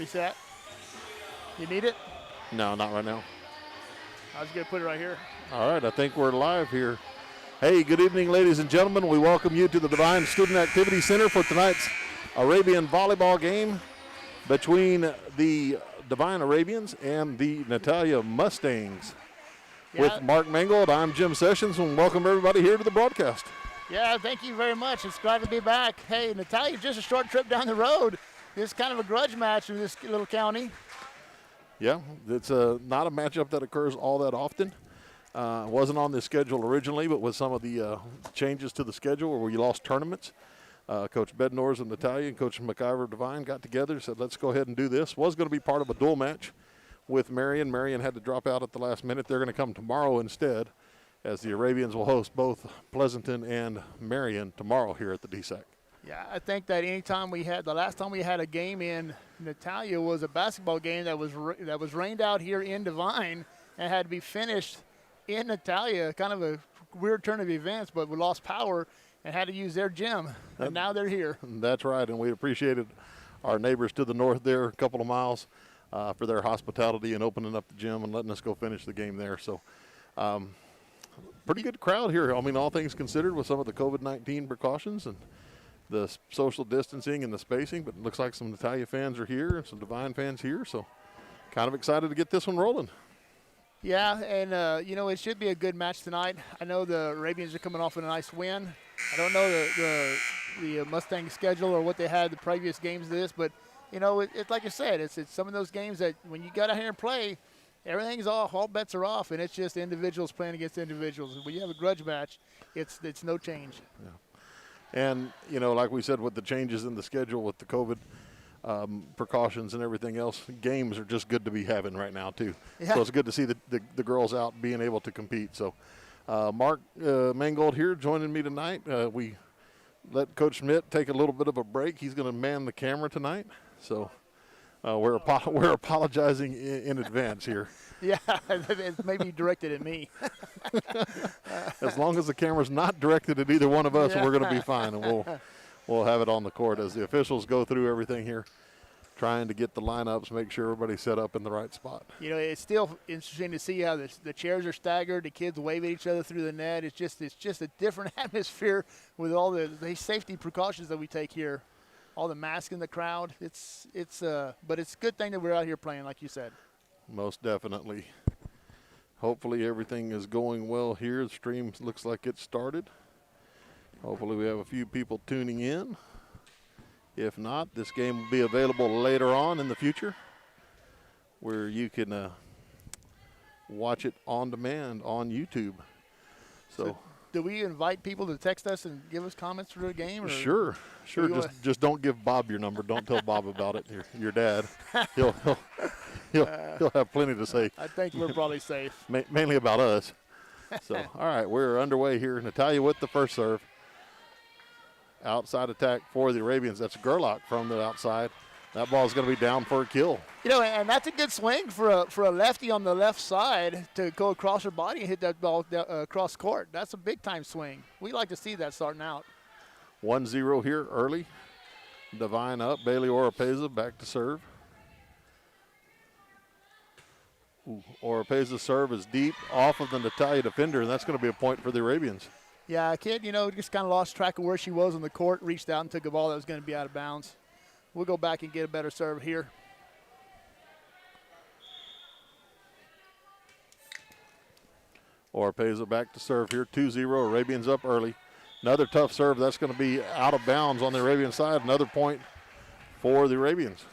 Reset. You need it? No, not right now. I was going to put it right here. All right, I think we're live here. Hey, good evening, ladies and gentlemen. We welcome you to the Divine Student Activity Center for tonight's Arabian volleyball game between the Divine Arabians and the Natalia Mustangs. Yeah. With Mark Mangold, I'm Jim Sessions, and welcome everybody here to the broadcast. Yeah, thank you very much. It's glad to be back. Hey, Natalia, just a short trip down the road. It's kind of a grudge match in this little county. Yeah, it's not a matchup that occurs all that often. Wasn't on the schedule originally, but with some of the changes to the schedule where we lost tournaments, Coach Bednors and Natalia and Coach McIver Devine got together and said, let's go ahead and do this. Was going to be part of a dual match with Marion. Marion had to drop out at the last minute. They're going to come tomorrow instead, as the Arabians will host both Pleasanton and Marion tomorrow here at the DSAC. Yeah, I think that the last time we had a game in Natalia was a basketball game that was rained out here in Devine and had to be finished in Natalia. Kind of a weird turn of events, but we lost power and had to use their gym, and now they're here. That's right, and we appreciated our neighbors to the north there, a couple of miles, for their hospitality and opening up the gym and letting us go finish the game there. So pretty good crowd here. I mean, all things considered, with some of the COVID-19 precautions and the social distancing and the spacing, but it looks like some Natalia fans are here and some Divine fans here, so kind of excited to get this one rolling. Yeah, and, it should be a good match tonight. I know the Arabians are coming off with a nice win. I don't know the Mustang schedule or what they had the previous games of this, but, it's like you said, it's some of those games that when you got out here and play, everything's off, all bets are off, and it's just individuals playing against individuals. When you have a grudge match, it's no change. Yeah. And, like we said, with the changes in the schedule with the COVID precautions and everything else, games are just good to be having right now, too. Yeah. So it's good to see the girls out being able to compete. So Mark Mangold here joining me tonight. We let Coach Schmidt take a little bit of a break. He's going to man the camera tonight. So we're apologizing in advance here. Yeah, it's maybe directed at me. As long as the camera's not directed at either one of us, we're going to be fine, and we'll have it on the court as the officials go through everything here, trying to get the lineups, make sure everybody's set up in the right spot. It's still interesting to see how the chairs are staggered, the kids wave at each other through the net. It's just a different atmosphere with all the safety precautions that we take here. All the masks in the crowd. But it's a good thing that we're out here playing, like you said. Most definitely. Hopefully everything is going well here. The stream looks like it started. Hopefully we have a few people tuning in. If not, this game will be available later on in the future, where you can watch it on demand on YouTube. So do we invite people to text us and give us comments for the game? Or Sure. Just don't give Bob your number. Don't tell Bob about it. Your dad. He'll have plenty to say. I think we're probably safe. Mainly about us. So, all right, we're underway here. Natalia with the first serve. Outside attack for the Arabians. That's Gerlach from the outside. That ball is going to be down for a kill. And that's a good swing for a lefty on the left side to go across her body and hit that ball across court. That's a big-time swing. We like to see that starting out. 1-0 here early. Divine up. Bailey Oropeza back to serve. Oropeza's serve is deep off of the Natalia defender, and that's going to be a point for the Arabians. Yeah, kid, just kind of lost track of where she was on the court, reached out and took a ball that was going to be out of bounds. We'll go back and get a better serve here. Oropeza back to serve here, 2-0. Arabians up early. Another tough serve. That's going to be out of bounds on the Arabian side. Another point for the Arabians.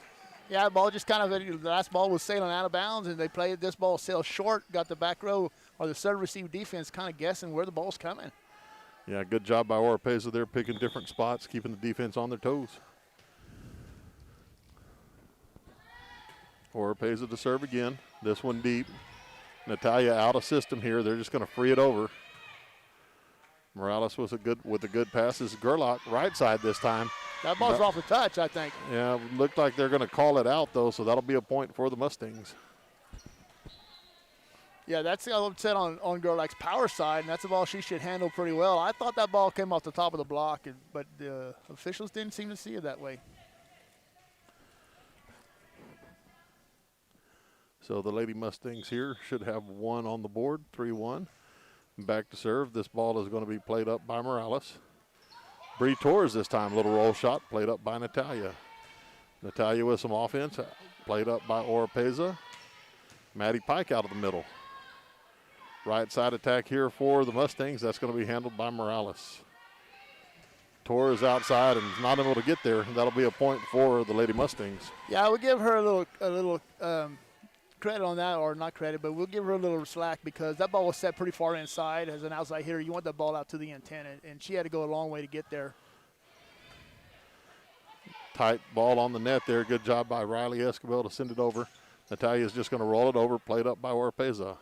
Yeah, the ball just the last ball was sailing out of bounds, and they played this ball sailed short, got the back row or the serve receive defense kind of guessing where the ball's coming. Yeah, good job by Oropeza there, picking different spots, keeping the defense on their toes. Oropeza to serve again. This one deep. Natalia out of system here. They're just going to free it over. Morales with a good pass. This is Gerlach, right side this time. That ball's off the touch, I think. Yeah, looked like they're going to call it out, though, so that'll be a point for the Mustangs. Yeah, that's the upset on Gerlach's power side, and that's a ball she should handle pretty well. I thought that ball came off the top of the block, but the officials didn't seem to see it that way. So the Lady Mustangs here should have one on the board, 3-1. Back to serve. This ball is going to be played up by Morales. Bree Torres this time, little roll shot, played up by Natalia. Natalia with some offense, played up by Oropeza. Maddie Pike out of the middle. Right side attack here for the Mustangs. That's going to be handled by Morales. Torres outside and not able to get there. That'll be a point for the Lady Mustangs. Yeah, I would give her a little credit on that, or not credit, but we'll give her a little slack because that ball was set pretty far inside. As an outside hitter, you want that ball out to the antenna, and she had to go a long way to get there. Tight ball on the net there. Good job by Riley Escobar to send it over. Natalia's just going to roll it over, played up by Oropeza.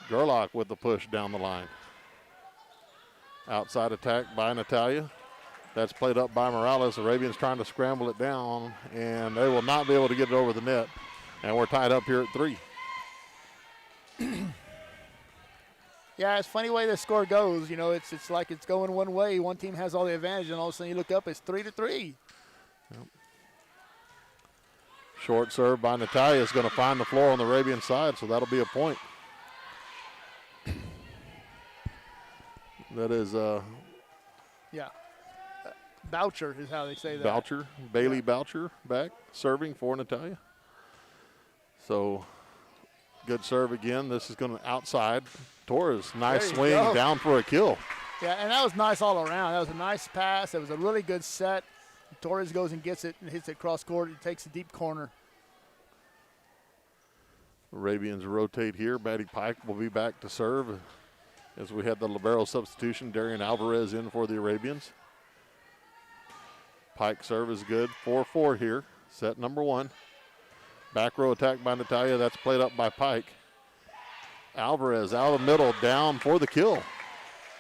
Gerlach with the push down the line. Outside attack by Natalia. That's played up by Morales. Arabians trying to scramble it down, and they will not be able to get it over the net. And we're tied up here at 3. Yeah, it's funny way the score goes. You know, it's like it's going one way. One team has all the advantage, and all of a sudden you look up, it's 3-3. Yep. Short serve by Natalia is going to find the floor on the Arabian side, so that'll be a point. That is Boucher is how they say that. Boucher, Bailey Boucher back serving for Natalia. So good serve again. This is going to outside. Torres, nice swing down for a kill. Yeah, and that was nice all around. That was a nice pass. It was a really good set. Torres goes and gets it and hits it cross court. It takes a deep corner. Arabians rotate here. Maddie Pike will be back to serve as we had the libero substitution. Darian Alvarez in for the Arabians. Pike serve is good. 4-4 here. Set number 1. Back row attack by Natalia. That's played up by Pike. Alvarez out of the middle, down for the kill.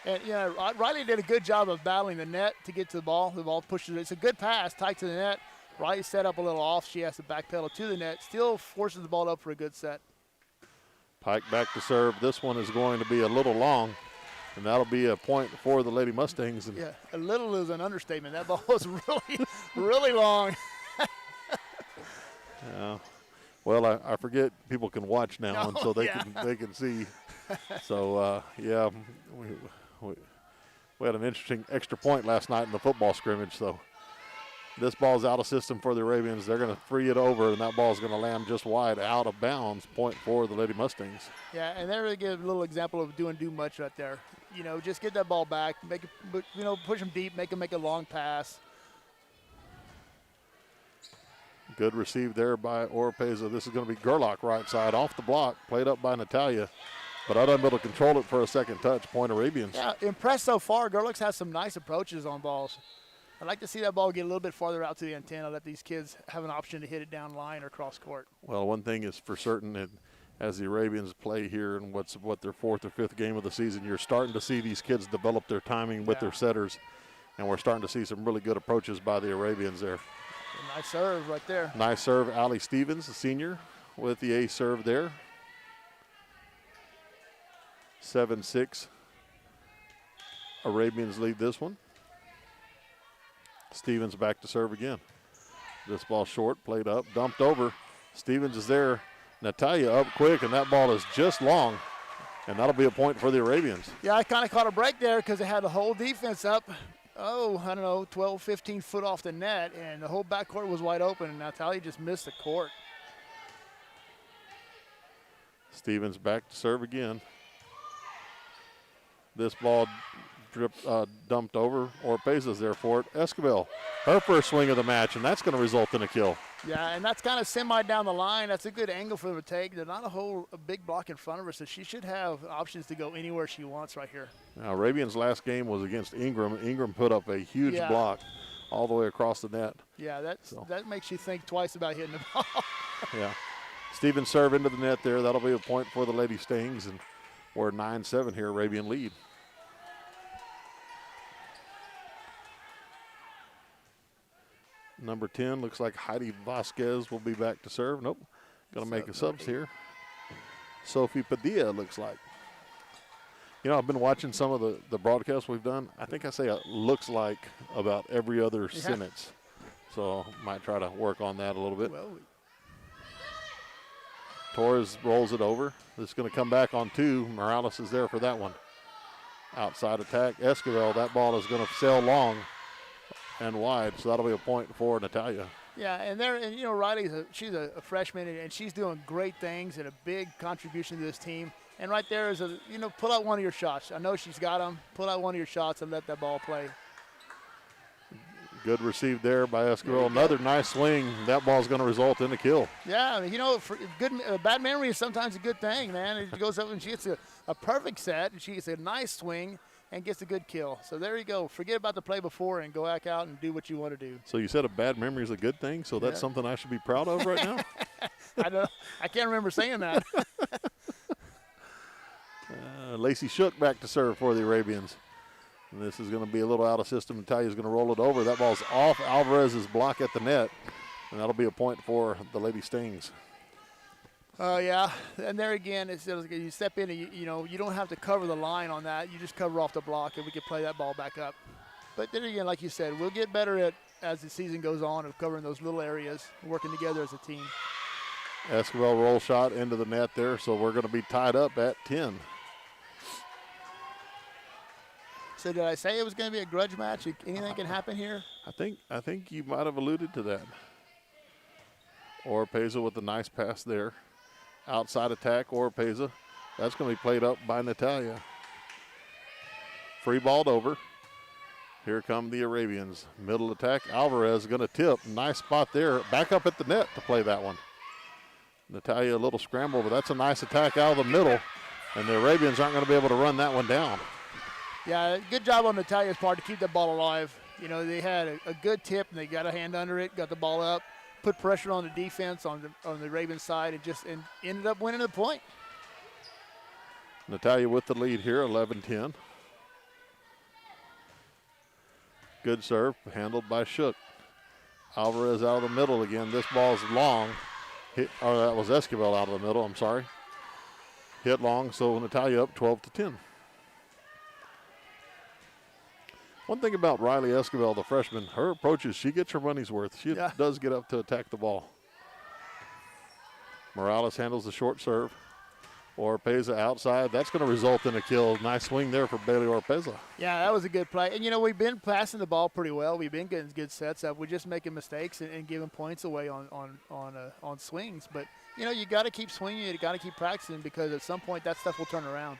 And, yeah, Riley did a good job of battling the net to get to the ball. The ball pushes it. It's a good pass, tight to the net. Riley set up a little off. She has to backpedal to the net. Still forces the ball up for a good set. Pike back to serve. This one is going to be a little long, and that'll be a point for the Lady Mustangs. And yeah, a little is an understatement. That ball was really, really long. Yeah. Well, I forget people can watch now, and so they can see. So yeah, we had an interesting extra point last night in the football scrimmage. So this ball's out of system for the Arabians. They're going to free it over, and that ball's going to land just wide out of bounds. Point for the Lady Mustangs. Yeah, and they really give a little example of doing too much right there. You know, just get that ball back, make it, you know, push them deep, make them make a long pass. Good receive there by Oropeza. This is going to be Gerlach right side off the block, played up by Natalia, but unable to control it for a second touch. Point Arabians. Yeah, impressed so far. Gerlach's has some nice approaches on balls. I'd like to see that ball get a little bit farther out to the antenna, let these kids have an option to hit it down line or cross court. Well, one thing is for certain, that as the Arabians play here in what their 4th or 5th game of the season, you're starting to see these kids develop their timing with their setters, and we're starting to see some really good approaches by the Arabians there. A nice serve right there. Nice serve, Allie Stevens, the senior, with the ace serve there. 7-6. Arabians lead this one. Stevens back to serve again. This ball short, played up, dumped over. Stevens is there. Natalia up quick, and that ball is just long, and that'll be a point for the Arabians. Yeah, I kind of caught a break there because they had the whole defense up. I don't know, 12, 15 foot off the net, and the whole backcourt was wide open, and Natalia just missed the court. Stevens back to serve again. This ball dumped over. Orpeza's there for it. Escobar, her first swing of the match, and that's going to result in a kill. Yeah, and that's kind of semi down the line. That's a good angle for them to take. There's not a big block in front of her, so she should have options to go anywhere she wants right here. Now, Arabian's last game was against Ingram. Ingram put up a huge block all the way across the net. Yeah, that makes you think twice about hitting the ball. Yeah. Stevens serve into the net there. That'll be a point for the Lady Stings, and we're 9-7 here, Arabian lead. Number 10 looks like Heidi Vasquez will be back to serve. Nope, going to make a subs here. Sophie Padilla looks like. You know, I've been watching some of the broadcasts we've done. I think I say it looks like about every other sentence. So might try to work on that a little bit. Well, Torres rolls it over. This is going to come back on 2. Morales is there for that one. Outside attack, Esquivel. That ball is going to sail long and wide, so that'll be a point for Natalia. Yeah, and you know, Riley's she's a freshman, and she's doing great things and a big contribution to this team. And right there is pull out one of your shots. I know she's got them. Pull out one of your shots and let that ball play. Good received there by Esquivel. Another nice swing. That ball's going to result in a kill. Yeah, you know, bad memory is sometimes a good thing, man. It goes up and she gets a perfect set, and she gets a nice swing and gets a good kill. So there you go. Forget about the play before and go back out and do what you want to do. So you said a bad memory is a good thing, so that's something I should be proud of right now? I can't remember saying that. Lacey Shook back to serve for the Arabians. And this is going to be a little out of system. Natalia's going to roll it over. That ball's off Alvarez's block at the net, and that'll be a point for the Lady Stings. Yeah, and there again, you step in and you don't have to cover the line on that. You just cover off the block, and we can play that ball back up. But then again, like you said, we'll get better at as the season goes on of covering those little areas, working together as a team. Esquivel roll shot into the net there, so we're going to be tied up at 10. So did I say it was going to be a grudge match? Anything can happen here? I think you might have alluded to that. Oropeza with a nice pass there. Outside attack, Oropeza. That's going to be played up by Natalia. Free balled over. Here come the Arabians. Middle attack, Alvarez going to tip. Nice spot there. Back up at the net to play that one. Natalia a little scramble, but that's a nice attack out of the middle. And the Arabians aren't going to be able to run that one down. Yeah, good job on Natalia's part to keep that ball alive. You know, they had a good tip, and they got a hand under it, got the ball up, put pressure on the defense on the Ravens side, and ended up winning the point. Natalia with the lead here, 11-10. Good serve, handled by Shook. Alvarez out of the middle again. This ball's long. That was Esquivel out of the middle, I'm sorry. Hit long, so Natalia up 12-10. One thing about Riley Esquivel, the freshman, her approaches, she gets her money's worth. She does get up to attack the ball. Morales handles the short serve. Oropeza outside. That's going to result in a kill. Nice swing there for Bailey Oropeza. Yeah, that was a good play. And, you know, we've been passing the ball pretty well. We've been getting good sets up. We're just making mistakes and giving points away on swings. But, you know, you got to keep swinging. You got to keep practicing because at some point that stuff will turn around.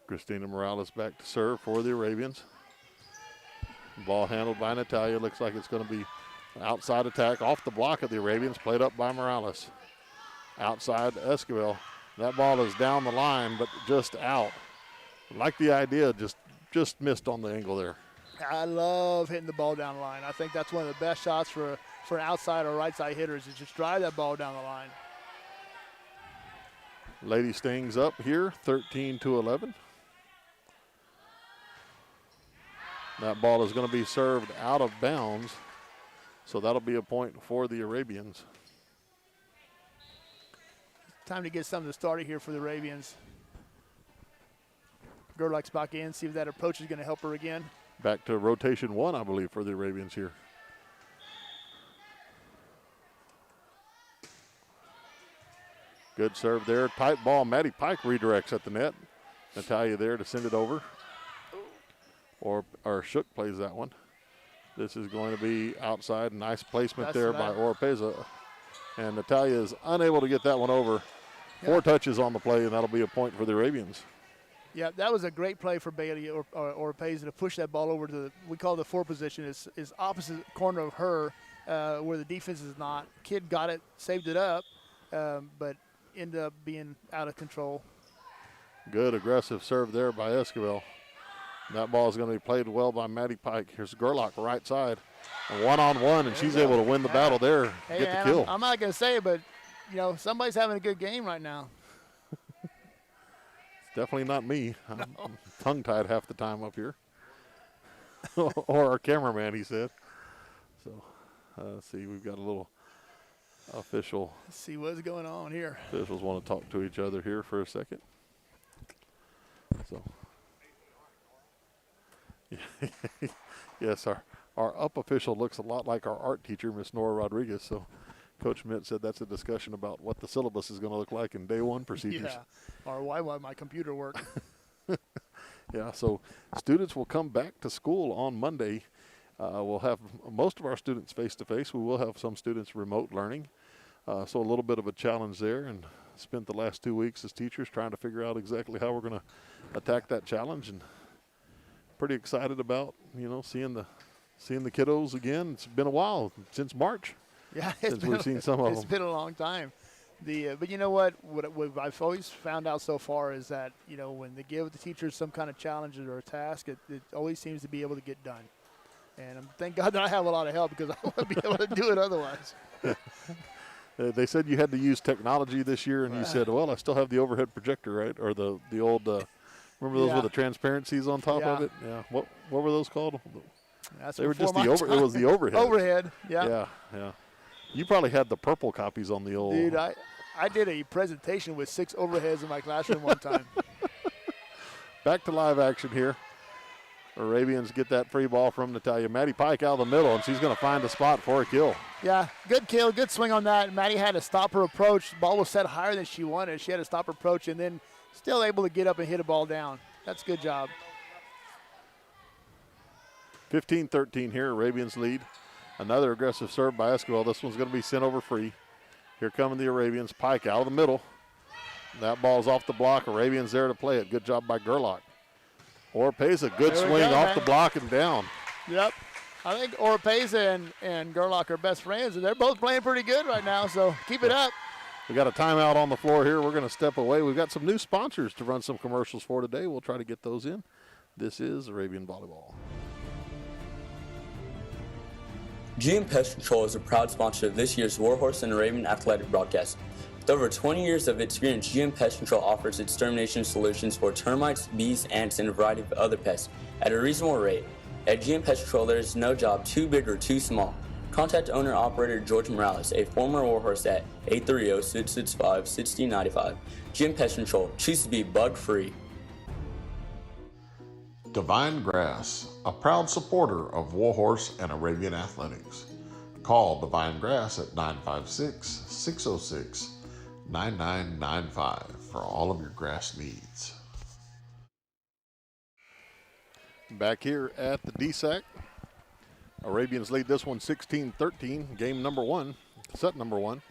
Christina Morales back to serve for the Arabians. Ball handled by Natalia. Looks like it's going to be an outside attack off the block of the Arabians, played up by Morales. Outside Esquivel. That ball is down the line, but just out. Like the idea, just missed on the angle there. I love hitting the ball down the line. I think that's one of the best shots for an outside or right side hitters is just drive that ball down the line. Lady Stings up here, 13-11. That ball is going to be served out of bounds, so that'll be a point for the Arabians. Time to get something started here for the Arabians. Gerlach's back in, see if that approach is going to help her again. Back to rotation 1, I believe, for the Arabians here. Good serve there. Tight ball. Maddie Pike redirects at the net. Natalia there to send it over. Or Shook plays that one. This is going to be outside. Nice placement there by Oropeza. And Natalia is unable to get that one over. 4 touches on the play, and that'll be a point for the Arabians. Yeah, that was a great play for Bailey or Oropeza to push that ball over to we call the 4 position. Is opposite corner of her where the defense is not. Kid got it, saved it up, but ended up being out of control. Good aggressive serve there by Esquivel. That ball is going to be played well by Maddie Pike. Here's Gerlach right side. A one-on-one, and she's able to win the battle there, hey, get the kill. I'm not going to say it, but, you know, somebody's having a good game right now. It's definitely not me. No. I'm tongue-tied half the time up here. Or our cameraman, he said. So, let's see, we've got a little official. Let's see what's going on here. Officials want to talk to each other here for a second. So. Yes, our up official looks a lot like our art teacher, Miss Nora Rodriguez. So Coach Mitt said that's a discussion about what the syllabus is going to look like in day one procedures. Yeah, or why won't my computer work? Yeah, so students will come back to school on Monday. We'll have most of our students face-to-face. We will have some students remote learning. So a little bit of a challenge there, and spent the last 2 weeks as teachers trying to figure out exactly how we're going to attack that challenge, and pretty excited about, seeing the kiddos again. It's been a while, since March. Yeah, since we've seen some of them. It's been a long time. But you know what I've always found out so far is that, when they give the teachers some kind of challenge or a task, it always seems to be able to get done. And thank God that I have a lot of help, because I wouldn't be able to do it otherwise. They said you had to use technology this year, and you said, well, I still have the overhead projector, right? Or the old, remember those with the transparencies on top of it? Yeah. What were those called? That's they were just it was the overhead. Overhead, yeah. Yeah. You probably had the purple copies on the old. Dude, I did a presentation with 6 overheads in my classroom one time. Back to live action here. Arabians get that free ball from Natalia. Maddie Pike out of the middle, and she's going to find a spot for a kill. Yeah, good kill, good swing on that. Maddie had to stop her approach. The ball was set higher than she wanted. She had to stop her approach, and then still able to get up and hit a ball down. That's a good job. 15-13 here, Arabians lead. Another aggressive serve by Esquivel. This one's going to be sent over free. Here come the Arabians. Pike out of the middle. That ball's off the block. Arabians there to play it. Good job by Gerlach. Oropeza, good swing off the block and down. Yep. I think Oropeza and Gerlach are best friends, and they're both playing pretty good right now, so keep it up. We got a timeout on the floor here. We're going to step away. We've got some new sponsors to run some commercials for today. We'll try to get those in. This is Arabian Volleyball. GM Pest Control is a proud sponsor of this year's Warhorse and Arabian Athletic broadcast. With over 20 years of experience, GM Pest Control offers extermination solutions for termites, bees, ants, and a variety of other pests at a reasonable rate. At GM Pest Control, there is no job too big or too small. Contact owner-operator George Morales, a former Warhorse, at 830-665-6095. GM Pest Control, choose to be bug-free. Divine Grass, a proud supporter of Warhorse and Arabian Athletics. Call Divine Grass at 956-606-9995 for all of your grass needs. Back here at the DSAC, Arabians lead this one 16-13, game number 1, set number 1,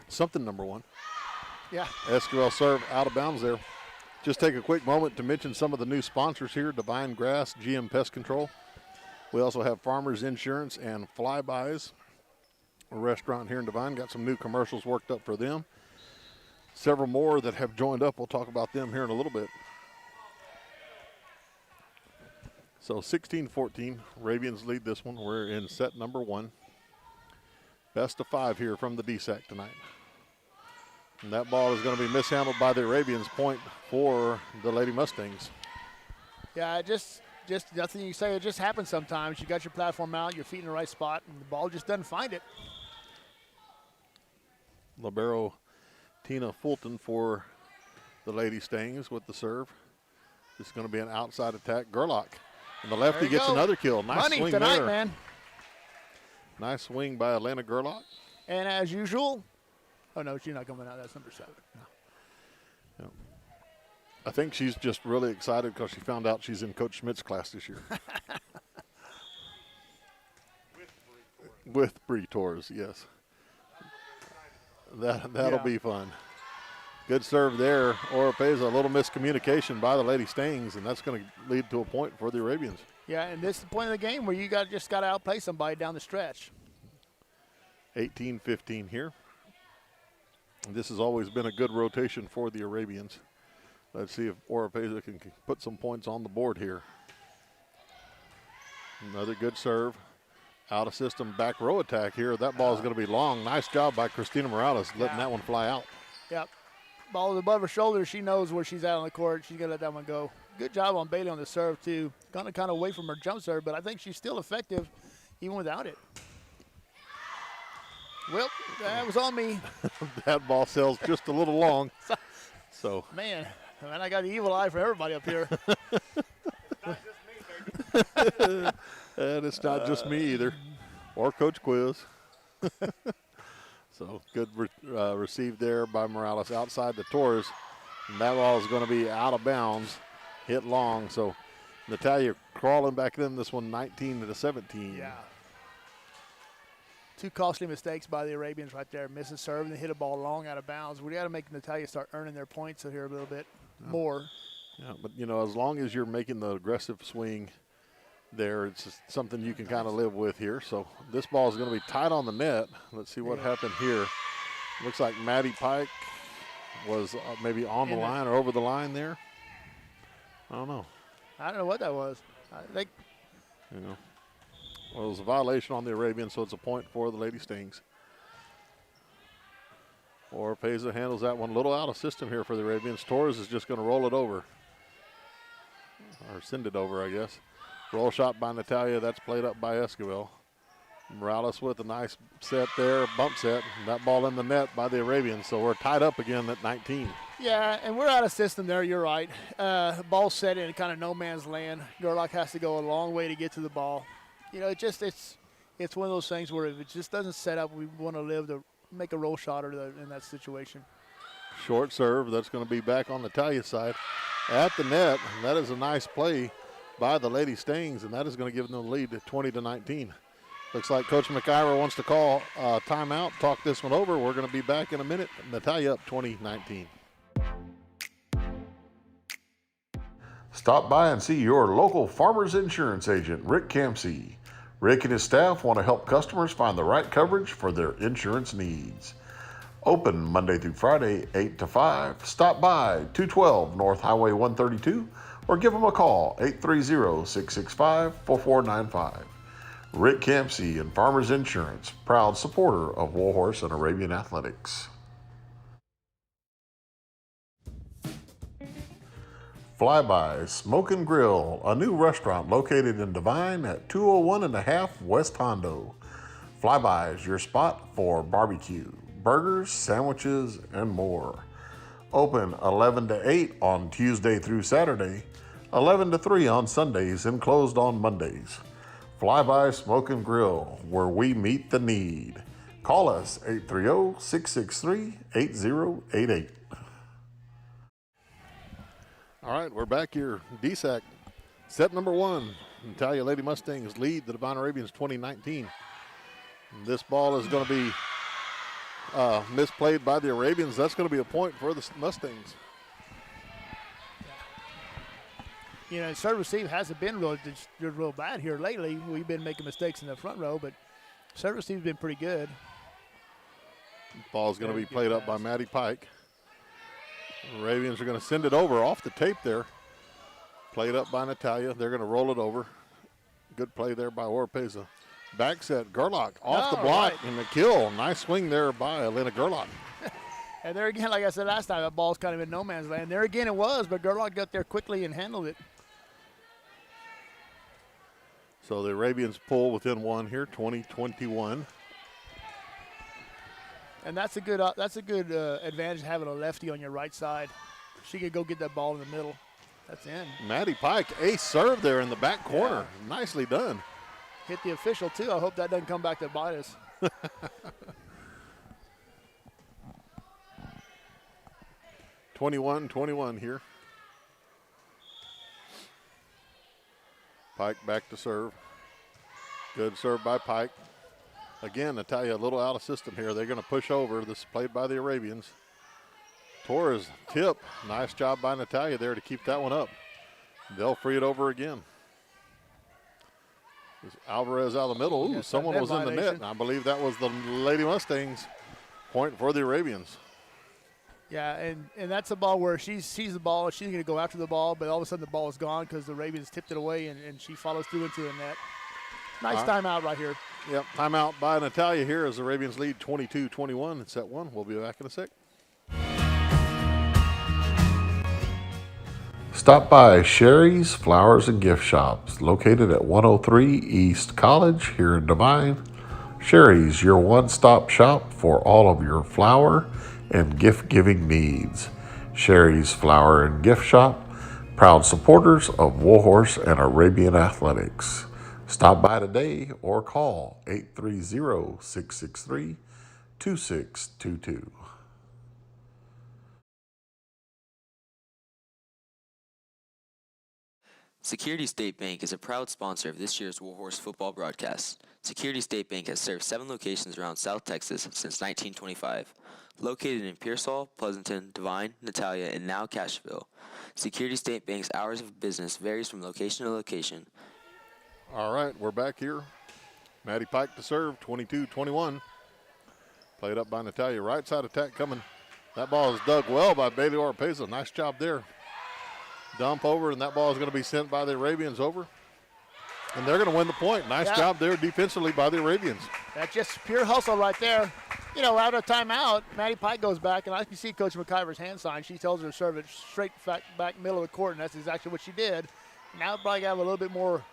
something number 1. Yeah. Esquivel serve out of bounds there. Just take a quick moment to mention some of the new sponsors here: Divine Grass, GM Pest Control. We also have Farmers Insurance and Flybys, a restaurant here in Divine. Got some new commercials worked up for them. Several more that have joined up. We'll talk about them here in a little bit. So 16-14, Arabians lead this one. We're in set number 1. Best of 5 here from the DSAC tonight. And that ball is going to be mishandled by the Arabians. Point for the Lady Mustangs. Yeah, just nothing you say. It just happens sometimes. You got your platform out, your feet in the right spot, and the ball just doesn't find it. Libero Tina Fulton for the Lady Stangs with the serve. This is going to be an outside attack. Gerlach. And the lefty gets another kill. Nice Money swing tonight, there. man. Nice swing by Atlanta Gerlach. And as usual, oh no, she's not coming out. That's number 7. No. Yeah. I think she's just really excited because she found out she's in Coach Schmidt's class this year. With Bree Torres, yes. That'll be fun. Good serve there. Oropeza, a little miscommunication by the Lady Stangs, and that's going to lead to a point for the Arabians. Yeah, and this is the point of the game where you just got to outplay somebody down the stretch. 18-15 here. And this has always been a good rotation for the Arabians. Let's see if Oropeza can put some points on the board here. Another good serve. Out of system back row attack here. That ball is going to be long. Nice job by Christina Morales letting that one fly out. Yep. Ball is above her shoulder. She knows where she's at on the court. She's going to let that one go. Good job on Bailey on the serve, too. Going to kind of away from her jump serve, but I think she's still effective even without it. Well, that was on me. That ball sails just a little long. So Man, I got the evil eye for everybody up here. And it's not just me either, or Coach Quiz. Good received there by Morales outside the Torres. And that ball is going to be out of bounds, hit long. So Natalia crawling back in this one, 19-17. Yeah. Two costly mistakes by the Arabians right there. Miss a serve and hit a ball long out of bounds. We got to make Natalia start earning their points here a little bit more. Yeah, but, as long as you're making the aggressive swing there, it's just something you can kind of live with here. So this ball is going to be tight on the net. Let's see what happened here. Looks like Maddie Pike was maybe on the line or over the line there. I don't know. I don't know what that was. I think. Well, it was a violation on the Arabian, so it's a point for the Lady Stings. Oropeza handles that one. A little out of system here for the Arabians. Torres is just going to roll it over. Or send it over, I guess. Roll shot by Natalia. That's played up by Esquivel. Morales with a nice set there, bump set. And that ball in the net by the Arabians. So we're tied up again at 19. Yeah, and we're out of system there. You're right. Ball set in kind of no man's land. Gerlach has to go a long way to get to the ball. It's one of those things where if it just doesn't set up, we want to live to make a roll shot in that situation. Short serve. That's going to be back on Natalia's side at the net. And that is a nice play by the Lady Stings, and that is going to give them the lead at 20-19. Looks like Coach McIver wants to call timeout, talk this one over. We're going to be back in a minute. Natalia up 20-19. Stop by and see your local Farmers Insurance agent, Rick Campsey. Rick and his staff want to help customers find the right coverage for their insurance needs. Open Monday through Friday, 8 to 5. Stop by 212 North Highway 132 or give them a call, 830-665-4495. Rick Campsey and Farmers Insurance, proud supporter of Warhorse and Arabian Athletics. Flyby Smoke and Grill, a new restaurant located in Devine at 201 and a half West Hondo. Flyby is your spot for barbecue, burgers, sandwiches, and more. Open 11 to 8 on Tuesday through Saturday, 11 to 3 on Sundays, and closed on Mondays. Flyby Smoke and Grill, where we meet the need. Call us 830-663-8088. All right, we're back here. DSAC, set number 1. Natalia Lady Mustangs lead the Devine Arabians 2019. And this ball is going to be misplayed by the Arabians. That's going to be a point for the Mustangs. Serve receive hasn't been real bad here lately. We've been making mistakes in the front row, but serve receve's been pretty good. Ball's going to be played up by Maddie Pike. The Arabians are going to send it over off the tape there. Played up by Natalia. They're going to roll it over. Good play there by Oropeza. Back set, Gerlach off the block and the kill. Nice swing there by Elena Gerlach. And there again, like I said last time, that ball's kind of in no man's land. There again it was, but Gerlach got there quickly and handled it. So the Arabians pull within one here, 20-21. And that's a good advantage having a lefty on your right side. She could go get that ball in the middle. That's in. Maddie Pike, ace serve there in the back corner. Yeah. Nicely done. Hit the official too. I hope that doesn't come back to bite us. 21-21 here. Pike back to serve. Good serve by Pike. Again, Natalia a little out of system here. They're going to push over. This is played by the Arabians. Torres tip. Nice job by Natalia there to keep that one up. They'll free it over again. Alvarez out of the middle. Ooh, someone was in the net. And I believe that was the Lady Mustangs. Point for the Arabians. Yeah, and that's a ball where she sees the ball. She's going to go after the ball, but all of a sudden the ball is gone because the Arabians tipped it away, and she follows through into the net. Nice timeout right here. Yep, timeout by Natalia here as the Arabians lead 22-21 in set 1. We'll be back in a sec. Stop by Sherry's Flowers and Gift Shops, located at 103 East College here in Devine. Sherry's, your one-stop shop for all of your flower and gift-giving needs. Sherry's Flower and Gift Shop, proud supporters of Warhorse and Arabian Athletics. Stop by today or call 830-663-2785. 2622. Security State Bank is a proud sponsor of this year's Warhorse football broadcast. Security State Bank has served 7 locations around South Texas since 1925. Located in Pearsall, Pleasanton, Devine, Natalia, and now Cashville, Security State Bank's hours of business varies from location to location. All right, we're back here. Maddie Pike to serve, 22-21. Played up by Natalia. Right side attack coming. That ball is dug well by Bailey Oropeza. Nice job there. Dump over, and that ball is going to be sent by the Arabians over. And they're going to win the point. Nice job there defensively by the Arabians. That's just pure hustle right there. You know, out of timeout, Maddie Pike goes back, and I can see Coach McIver's hand sign. She tells her to serve it straight back middle of the court, and that's exactly what she did. Now probably got a little bit more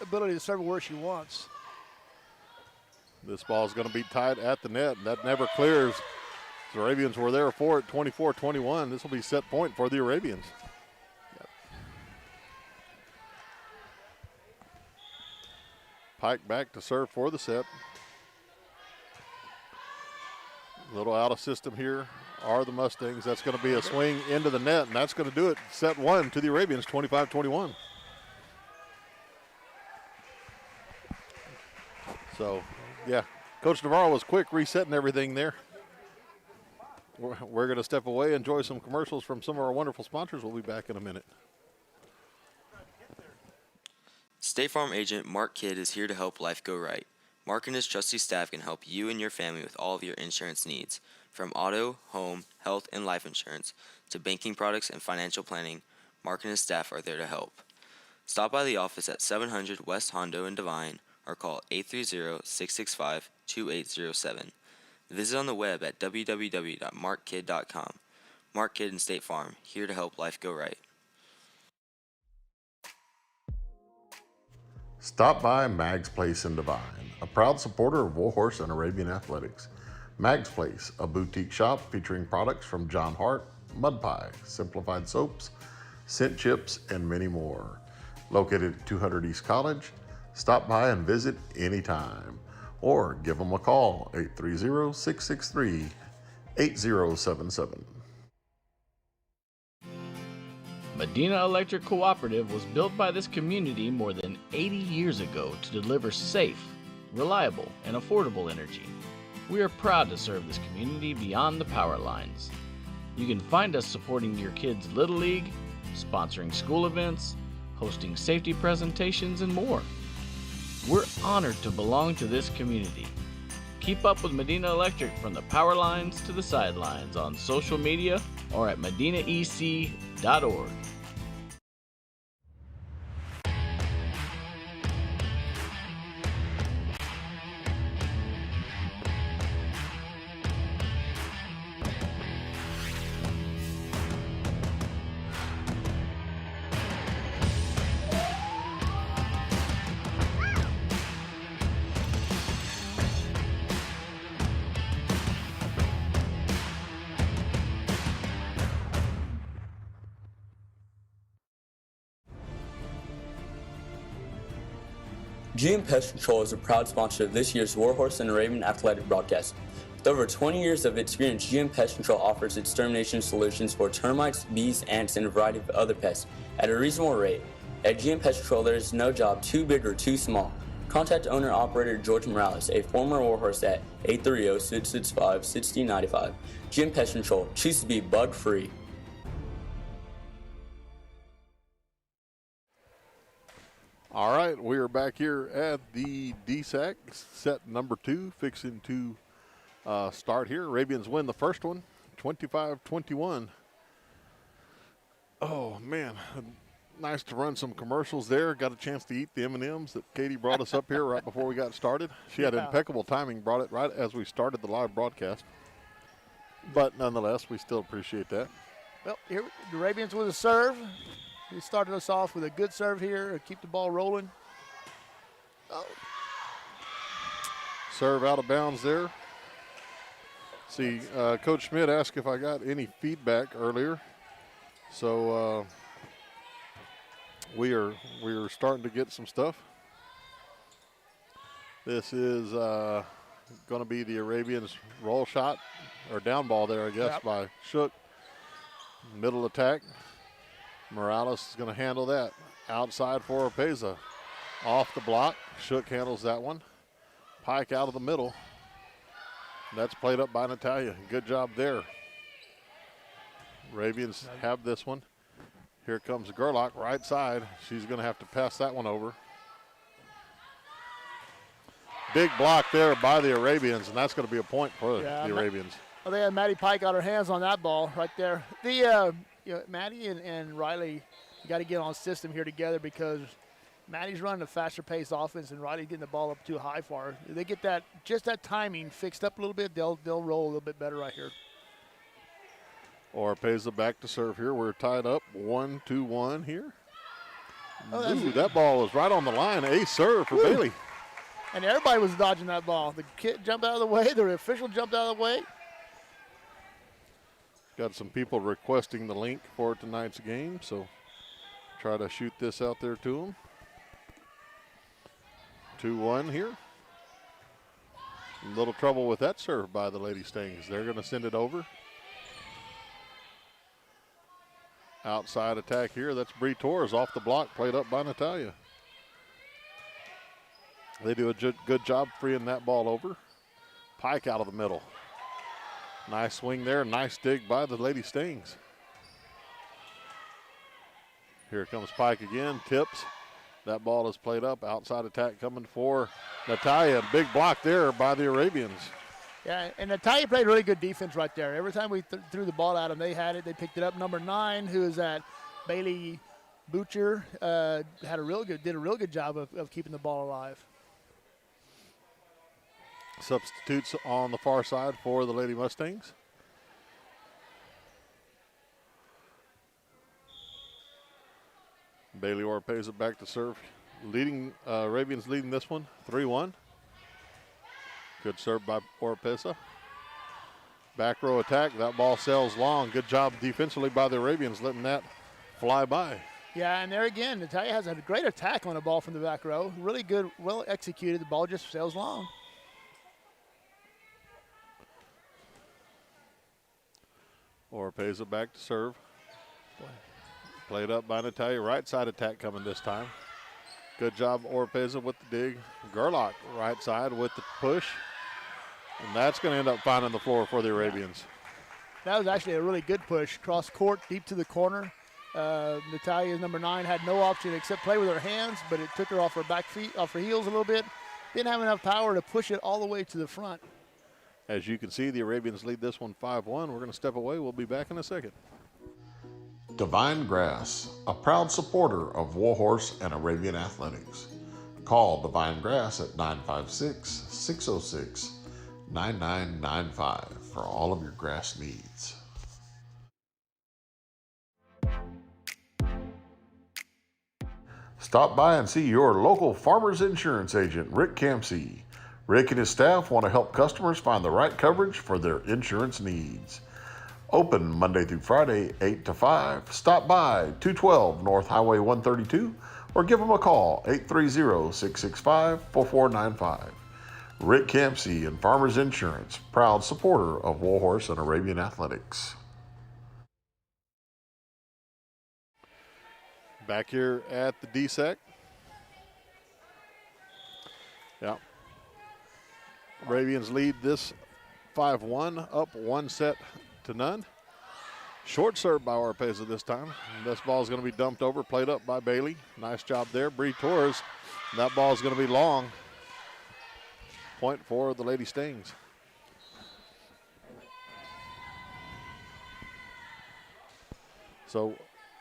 ability to serve it where she wants. This ball is going to be tied at the net, and that never clears. The Arabians were there for it, 24-21. This will be set point for the Arabians. Yep. Pike back to serve for the set. A little out of system here are the Mustangs. That's going to be a swing into the net, and that's going to do it. Set one to the Arabians, 25-21. So, yeah, Coach Navarro was quick resetting everything there. We're going to step away, enjoy some commercials from some of our wonderful sponsors. We'll be back in a minute. State Farm agent Mark Kidd is here to help life go right. Mark and his trusty staff can help you and your family with all of your insurance needs. From auto, home, health, and life insurance to banking products and financial planning, Mark and his staff are there to help. Stop by the office at 700 West Hondo in Devine or call 830-665-2807. Visit on the web at www.markkid.com. Mark Kidd and State Farm, here to help life go right. Stop by Mag's Place in Devine, a proud supporter of Warhorse and Arabian athletics. Mag's Place, a boutique shop featuring products from John Hart, Mud Pie, Simplified Soaps, Scent Chips, and many more. Located at 200 East College, stop by and visit anytime. Or give them a call, 830-663-8077. Medina Electric Cooperative was built by this community more than 80 years ago to deliver safe, reliable, and affordable energy. We are proud to serve this community beyond the power lines. You can find us supporting your kids' Little League, sponsoring school events, hosting safety presentations, and more. We're honored to belong to this community. Keep up with Medina Electric from the power lines to the sidelines on social media or at medinaec.org. GM Pest Control is a proud sponsor of this year's Warhorse and Arabian athletic broadcast. With over 20 years of experience, GM Pest Control offers extermination solutions for termites, bees, ants, and a variety of other pests at a reasonable rate. At GM Pest Control, there is no job too big or too small. Contact owner-operator George Morales, a former Warhorse, at 830-665-6095. GM Pest Control, choose to be bug-free. All right, we are back here at the DSAC, set number 2, fixing to start here. Arabians win the first one, 25-21. Oh, man, nice to run some commercials there. Got a chance to eat the M&Ms that Katie brought us up here right before we got started. She had impeccable timing, brought it right as we started the live broadcast. But nonetheless, we still appreciate that. Well, here the Arabians with a serve. He started us off with a good serve here to keep the ball rolling. Oh. Serve out of bounds there. See, Coach Schmidt asked if I got any feedback earlier. So we are starting to get some stuff. This is going to be the Arabians' roll shot, or down ball there, I guess, by Shook. Middle attack. Morales is going to handle that. Outside for Orpeza. Off the block. Shook handles that one. Pike out of the middle. That's played up by Natalia. Good job there. Arabians have this one. Here comes Gerlach, right side. She's going to have to pass that one over. Big block there by the Arabians, and that's going to be a point for the Arabians. Well, they had Maddie Pike got her hands on that ball right there. The Maddie and Riley got to get on system here together, because Maddie's running a faster paced offense and Riley's getting the ball up too high for her. They get that timing fixed up a little bit, they'll roll a little bit better right here. Orpeza back to serve here. We're tied up 1-1 here. Ooh, that ball was right on the line. Ace serve for Bailey. And everybody was dodging that ball. The kid jumped out of the way. The official jumped out of the way. Got some people requesting the link for tonight's game, so try to shoot this out there to them. 2-1 here. A little trouble with that serve by the Lady Stings. They're going to send it over. Outside attack here. That's Bree Torres off the block, played up by Natalia. They do a good job freeing that ball over. Pike out of the middle. Nice swing there. Nice dig by the Lady Stings. Here comes Pike again. Tips. That ball is played up. Outside attack coming for Natalia. Big block there by the Arabians. Yeah, and Natalia played really good defense right there. Every time we threw the ball at them, they had it. They picked it up. Number 9, who is that Bailey Butcher, did a real good job of keeping the ball alive. Substitutes on the far side for the Lady Mustangs. Bailey Orpeza back to serve. Arabians leading this one, 3-1. Good serve by Orpeza. Back row attack. That ball sails long. Good job defensively by the Arabians, letting that fly by. Yeah, and there again, Natalia has a great attack on the ball from the back row. Really good, well executed. The ball just sails long. Orpeza back to serve. Played up by Natalia. Right side attack coming this time. Good job, Orpeza with the dig. Gerlach right side with the push. And that's going to end up finding the floor for the Arabians. That was actually a really good push. Cross court, deep to the corner. Natalia's number 9 had no option except play with her hands, but it took her off her back feet, off her heels a little bit. Didn't have enough power to push it all the way to the front. As you can see, the Arabians lead this one 5-1. We're going to step away. We'll be back in a second. Divine Grass, a proud supporter of Warhorse and Arabian athletics. Call Divine Grass at 956-606-9995 for all of your grass needs. Stop by and see your local Farmers Insurance agent, Rick Campsey. Rick and his staff want to help customers find the right coverage for their insurance needs. Open Monday through Friday, 8 to 5. Stop by 212 North Highway 132 or give them a call, 830-665-4495. Rick Campsey and Farmers Insurance, proud supporter of Warhorse and Arabian athletics. Back here at the DSEC. Yeah. Arabians lead this 5-1, up 1-0. Short serve by Orpeza this time. This ball is going to be dumped over, played up by Bailey. Nice job there. Bree Torres. That ball is going to be long. Point for the Lady Stings. So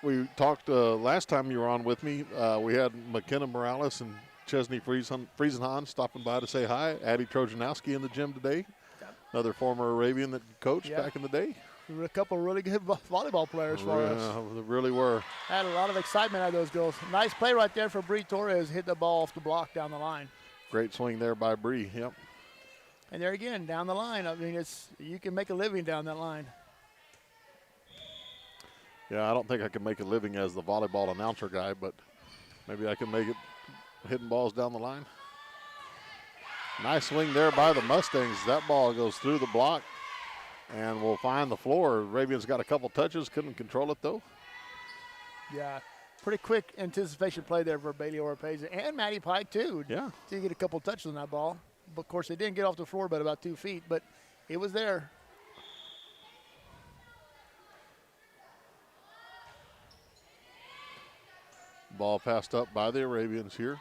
we talked last time you were on with me. We had McKenna Morales and Chesney Friesenhahn stopping by to say hi. Addie Trojanowski in the gym today. Yep. Another former Arabian that coached back in the day. There were a couple of really good volleyball players for us. They really were. Had a lot of excitement out of those girls. Nice play right there for Bree Torres. Hit the ball off the block down the line. Great swing there by Bree, yep. And there again, down the line. I mean, you can make a living down that line. Yeah, I don't think I can make a living as the volleyball announcer guy, but maybe I can make it hitting balls down the line. Nice swing there by the Mustangs. That ball goes through the block and will find the floor. Arabians got a couple touches, couldn't control it though. Yeah, pretty quick anticipation play there for Bailey Oropeza and Maddie Pike too. Yeah. Did get a couple touches on that ball. But of course, they didn't get off the floor but about 2 feet, but it was there. Ball passed up by the Arabians here.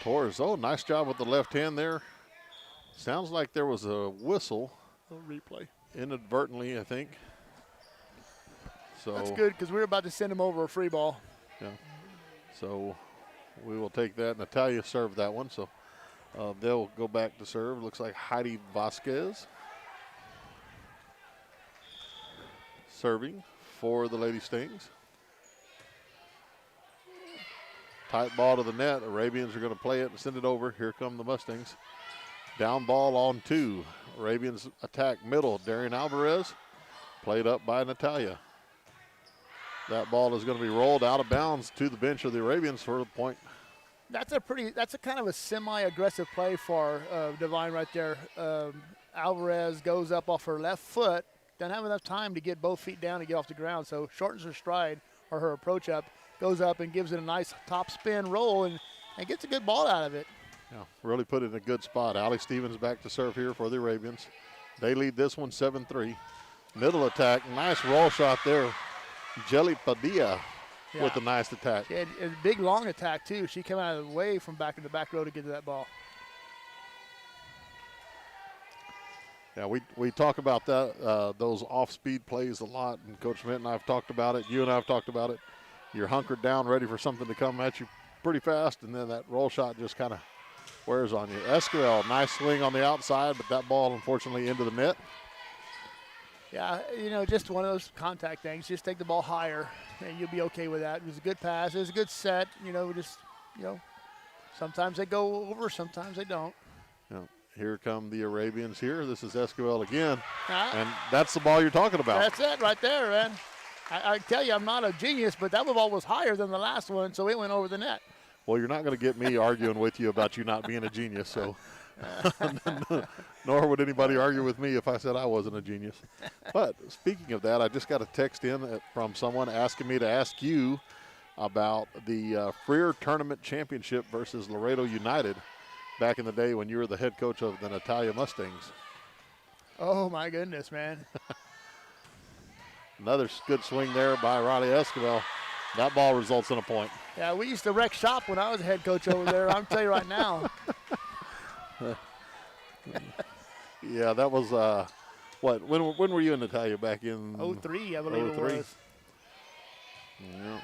Torres, oh, nice job with the left hand there. Sounds like there was a whistle. Replay. Inadvertently, I think. So that's good because we were about to send him over a free ball. Yeah. So we will take that. Natalia served that one, so they'll go back to serve. Looks like Heidi Vasquez serving for the Lady Stings. Tight ball to the net. Arabians are going to play it and send it over. Here come the Mustangs. Down ball on 2. Arabians attack middle. Darian Alvarez played up by Natalia. That ball is going to be rolled out of bounds to the bench of the Arabians for the point. That's a kind of a semi-aggressive play for Divine right there. Alvarez goes up off her left foot. Doesn't have enough time to get both feet down to get off the ground, so shortens her stride or her approach up. Goes up and gives it a nice top spin roll and gets a good ball out of it. Yeah, really put it in a good spot. Allie Stevens back to serve here for the Arabians. They lead this one 7-3. Middle attack, nice roll shot there. Jelly Padilla with a nice attack. She had a big long attack too. She came out of the way from back in the back row to get to that ball. Yeah, we talk about that those off-speed plays a lot, and Coach Schmidt and I have talked about it. You and I have talked about it. You're hunkered down, ready for something to come at you pretty fast, and then that roll shot just kind of wears on you. Esquivel, nice swing on the outside, but that ball unfortunately into the net. Yeah, just one of those contact things. Just take the ball higher, and you'll be okay with that. It was a good pass. It was a good set. Sometimes they go over, sometimes they don't. Yeah. Here come the Arabians here. This is Esquivel again, and that's the ball you're talking about. That's it right there, man. I tell you, I'm not a genius, but that ball was higher than the last one, so it went over the net. Well, you're not going to get me arguing with you about you not being a genius, so nor would anybody argue with me if I said I wasn't a genius. But speaking of that, I just got a text in from someone asking me to ask you about the Freer Tournament Championship versus Laredo United back in the day when you were the head coach of the Natalia Mustangs. Oh, my goodness, man. Another good swing there by Riley Esquivel. That ball results in a point. Yeah, we used to wreck shop when I was a head coach over there. I'm telling you right now. Yeah, that was what? When were you in Natalia back in? 03, I believe 03. it was. Yeah.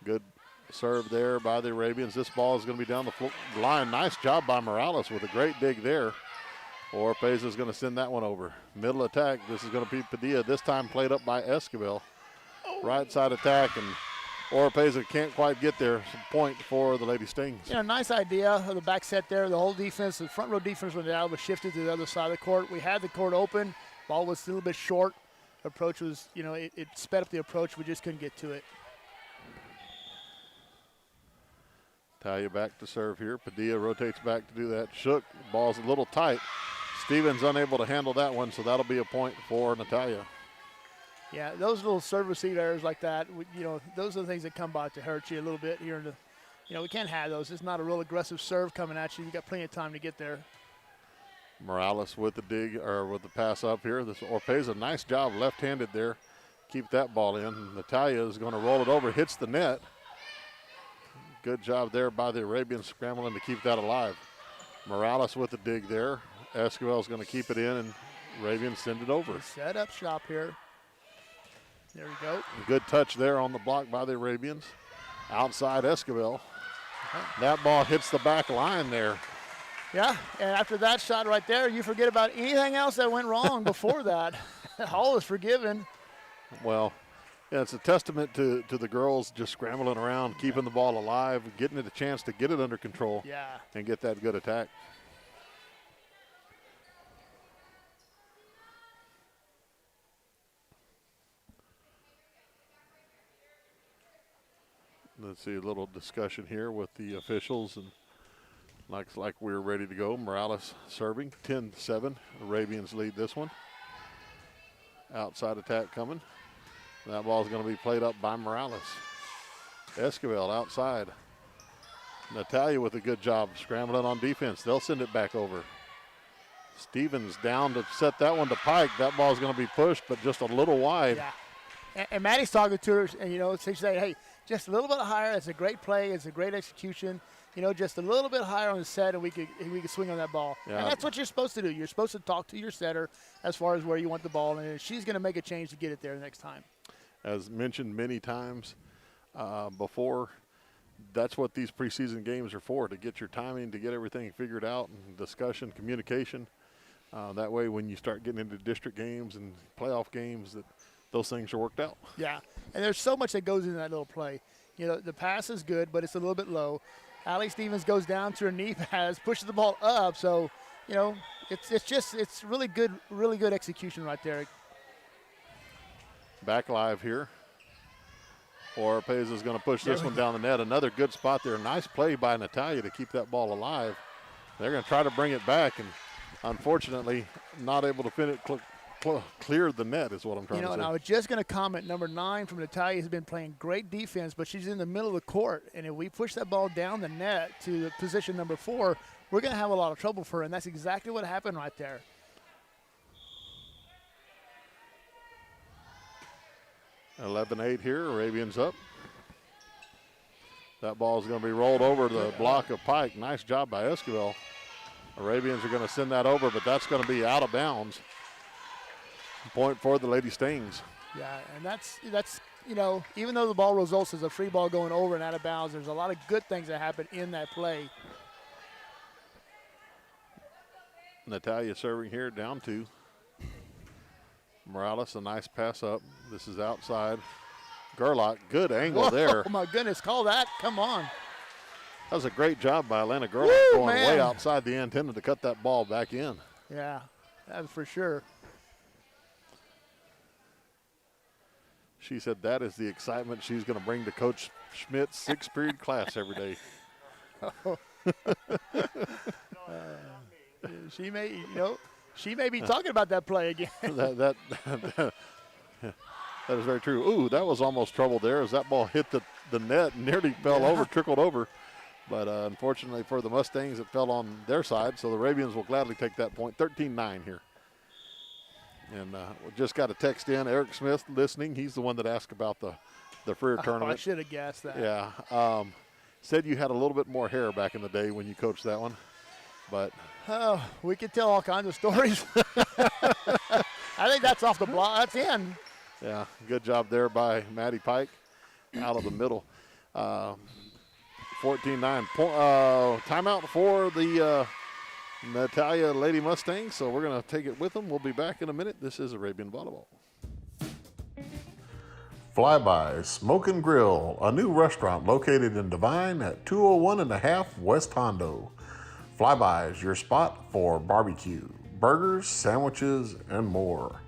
Good serve there by the Arabians. This ball is going to be down the line. Nice job by Morales with a great dig there. Oropeza is going to send that one over. Middle attack. This is going to be Padilla. This time played up by Esquivel. Right side attack, and Oropeza can't quite get there. Some point for the Lady Stings. Nice idea of the back set there. The whole defense, the front row defense went down, was shifted to the other side of the court. We had the court open. Ball was a little bit short. Approach was, it sped up the approach. We just couldn't get to it. Talia back to serve here. Padilla rotates back to do that. Shook. Ball's a little tight. Stevens unable to handle that one, so that'll be a point for Natalia. Yeah, those little serve receive errors like that, those are the things that come by to hurt you a little bit here in the, we can't have those. It's not a real aggressive serve coming at you. You got plenty of time to get there. Morales with the dig, or with the pass up here. This Oropeza, nice job left-handed there. Keep that ball in. Natalia is going to roll it over, hits the net. Good job there by the Arabians scrambling to keep that alive. Morales with the dig there. Esquivel is going to keep it in, and Arabians send it over. Set up shop here. There we go. Good touch there on the block by the Arabians. Outside Esquivel. That ball hits the back line there. Yeah, and after that shot right there, you forget about anything else that went wrong before that. All is forgiven. Well, yeah, it's a testament to the girls just scrambling around, keeping the ball alive, getting it a chance to get it under control. Yeah. And get that good attack. Let's see, a little discussion here with the officials and Looks like we're ready to go. Morales serving, 10-7. Arabians lead this one. Outside attack coming. That ball is going to be played up by Morales. Esquivel outside. Natalia with a good job scrambling on defense. They'll send it back over. Stevens down to set that one to Pike. That ball is going to be pushed, but just a little wide. Yeah. And Maddie's talking to her, and, she's saying, hey, just a little bit higher. It's a great play. It's a great execution. Just a little bit higher on the set, and we could swing on that ball. Yeah. And that's what you're supposed to do. You're supposed to talk to your setter as far as where you want the ball, and she's going to make a change to get it there next time. As mentioned many times before, that's what these preseason games are for, to get your timing, to get everything figured out, and discussion, communication. That way when you start getting into district games and playoff games, that those things are worked out. Yeah, and there's so much that goes into that little play. The pass is good, but it's a little bit low. Allie Stevens goes down to her knee pads, pushes the ball up. So, it's really good execution right there. Back live here. Oropeza is going to push this one down the net. Another good spot there. Nice play by Natalia to keep that ball alive. They're going to try to bring it back, and unfortunately not able to finish clear the net is what I'm trying to say. And I was just going to comment, number 9 from Natalia has been playing great defense, but she's in the middle of the court. And if we push that ball down the net to position number 4, we're going to have a lot of trouble for her, and that's exactly what happened right there. (11-8) here. Arabians up. That ball is going to be rolled over to the block of Pike. Nice job by Esquivel. Arabians are going to send that over, but that's going to be out of bounds. Point for the Lady Stings. Yeah, and that's even though the ball results as a free ball going over and out of bounds, there's a lot of good things that happen in that play. Natalia serving here, down 2. Morales, a nice pass up. This is outside. Gerlach, good angle there. Oh, my goodness, call that. Come on. That was a great job by Elena Gerlach, going way outside the antenna to cut that ball back in. Yeah, that's for sure. She said that is the excitement she's going to bring to Coach Schmidt's 6th period class every day. She may be talking about that play again. that is very true. Ooh, that was almost trouble there as that ball hit the net and nearly fell over, trickled over. But unfortunately for the Mustangs, it fell on their side, so the Arabians will gladly take that point. 13-9 here. And we just got a text in. Eric Smith listening. He's the one that asked about the Freer tournament. I should have guessed that. Yeah. Said you had a little bit more hair back in the day when you coached that one. But we could tell all kinds of stories. I think that's off the block. That's in. Yeah, good job there by Maddie Pike out of the middle. 14-9. Timeout for the Natalia Lady Mustangs, so we're going to take it with them. We'll be back in a minute. This is Arabian Volleyball. Flyby Smoke and Grill, a new restaurant located in Divine at 201 and a half West Hondo. Flyby is your spot for barbecue, burgers, sandwiches, and more.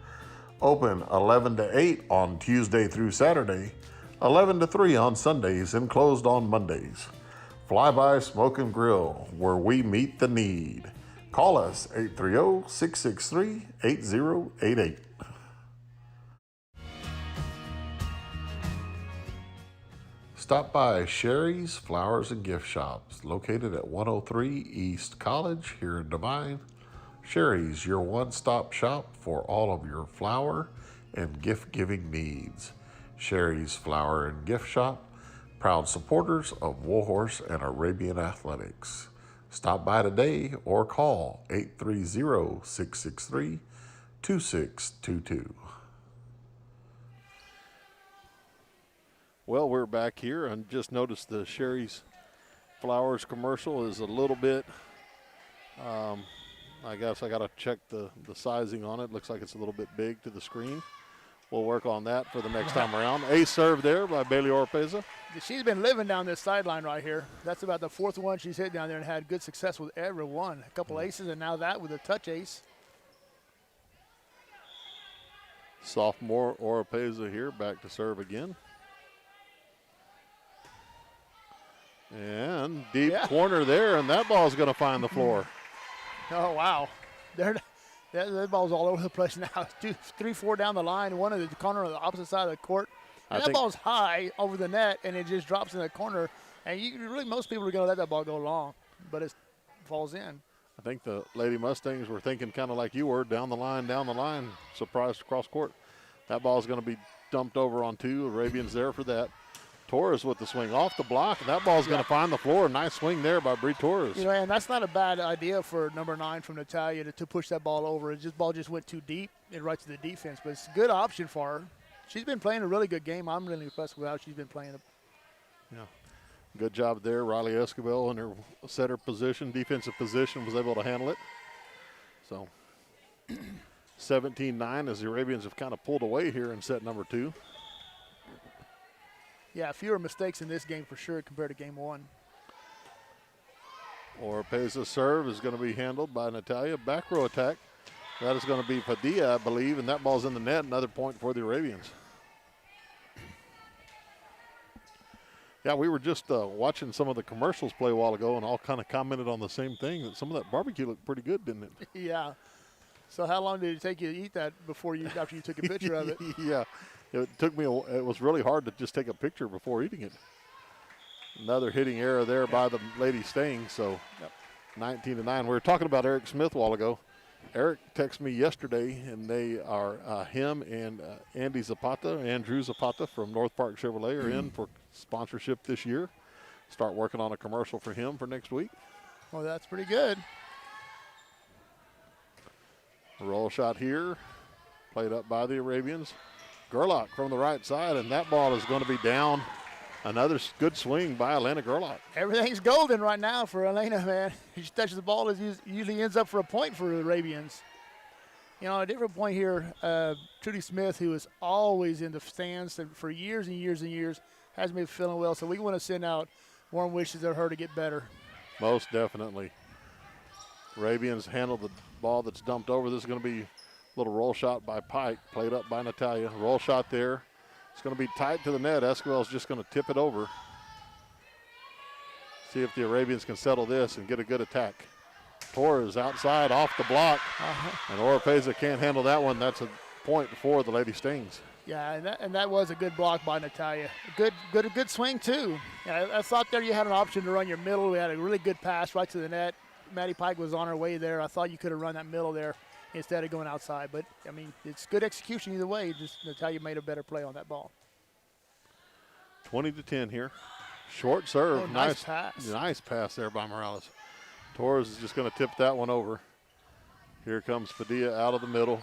Open 11 to 8 on Tuesday through Saturday, 11 to 3 on Sundays, and closed on Mondays. Flyby Smoke and Grill, where we meet the need. Call us 830-663-8088. Stop by Sherry's Flowers and Gift Shops, located at 103 East College here in Divine. Sherry's, your one-stop shop for all of your flower and gift-giving needs. Sherry's Flower and Gift Shop, proud supporters of Warhorse and Arabian Athletics. Stop by today or call 830-663-2622. Well, we're back here and just noticed the Sherry's Flowers commercial is a little bit, I guess I got to check the sizing on it. Looks like it's a little bit big to the screen. We'll work on that for the next time around. Ace serve there by Bailey Oropeza. She's been living down this sideline right here. That's about the 4th one she's hit down there and had good success with every one. A couple aces and now that with a touch ace. Sophomore Oropeza here, back to serve again. And again. Deep Yeah. corner there, and that ball's going to find the floor. Oh, wow. That ball's all over the place now. 3, 4 down the line, one in the corner on the opposite side of the court. And that ball's high over the net, and it just drops in the corner. And most people are going to let that ball go long, but it falls in. I think the Lady Mustangs were thinking kind of like you were, down the line, surprised across court. That ball's going to be dumped over on 2. Arabians there for that. Torres with the swing off the block, and that ball's going to find the floor. Nice swing there by Bree Torres. And that's not a bad idea for number 9 from Natalia to push that ball over. Ball just went too deep and right to the defense, but it's a good option for her. She's been playing a really good game. I'm really impressed with how she's been playing. Yeah, good job there. Riley Escobar in her setter position, defensive position, was able to handle it. So 17-9 as the Arabians have kind of pulled away here in set number 2. Yeah, fewer mistakes in this game for sure compared to game 1. Oropesa serve is going to be handled by Natalia. Back row attack. That is going to be Padilla, I believe, and that ball's in the net. Another point for the Arabians. Yeah, we were just watching some of the commercials play a while ago and all kind of commented on the same thing, that some of that barbecue looked pretty good, didn't it? Yeah. So how long did it take you to eat that after you took a picture of it? Yeah. It took me, it was really hard to just take a picture before eating it. Another hitting error there by the Lady Stang, so 19-9. We were talking about Eric Smith a while ago. Eric texted me yesterday, and they are, him and Andrew Zapata from North Park Chevrolet are in for sponsorship this year. Start working on a commercial for him for next week. Well, that's pretty good. Roll shot here, played up by the Arabians. Gerlach from the right side, and that ball is going to be down. Another good swing by Elena Gerlach. Everything's golden right now for Elena, man. She touches the ball, it usually ends up for a point for the Arabians. A different point here, Trudy Smith, who is always in the stands for years and years and years, hasn't been feeling well, so we want to send out warm wishes to her to get better. Most definitely. Arabians handle the ball that's dumped over. This is going to be a little roll shot by Pike, played up by Natalia. Roll shot there. It's going to be tight to the net. Esquivel's just going to tip it over. See if the Arabians can settle this and get a good attack. Torres outside off the block, and Oropesa can't handle that one. That's a point for the Lady Stings. Yeah, and that was a good block by Natalia. Good swing too. Yeah, I thought there you had an option to run your middle. We had a really good pass right to the net. Maddie Pike was on her way there. I thought you could have run that middle there instead of going outside. But, I mean, it's good execution either way. Just Natalia made a better play on that ball. 20-10 here. Short serve. Oh, nice pass. Nice pass there by Morales. Torres is just going to tip that one over. Here comes Padilla out of the middle.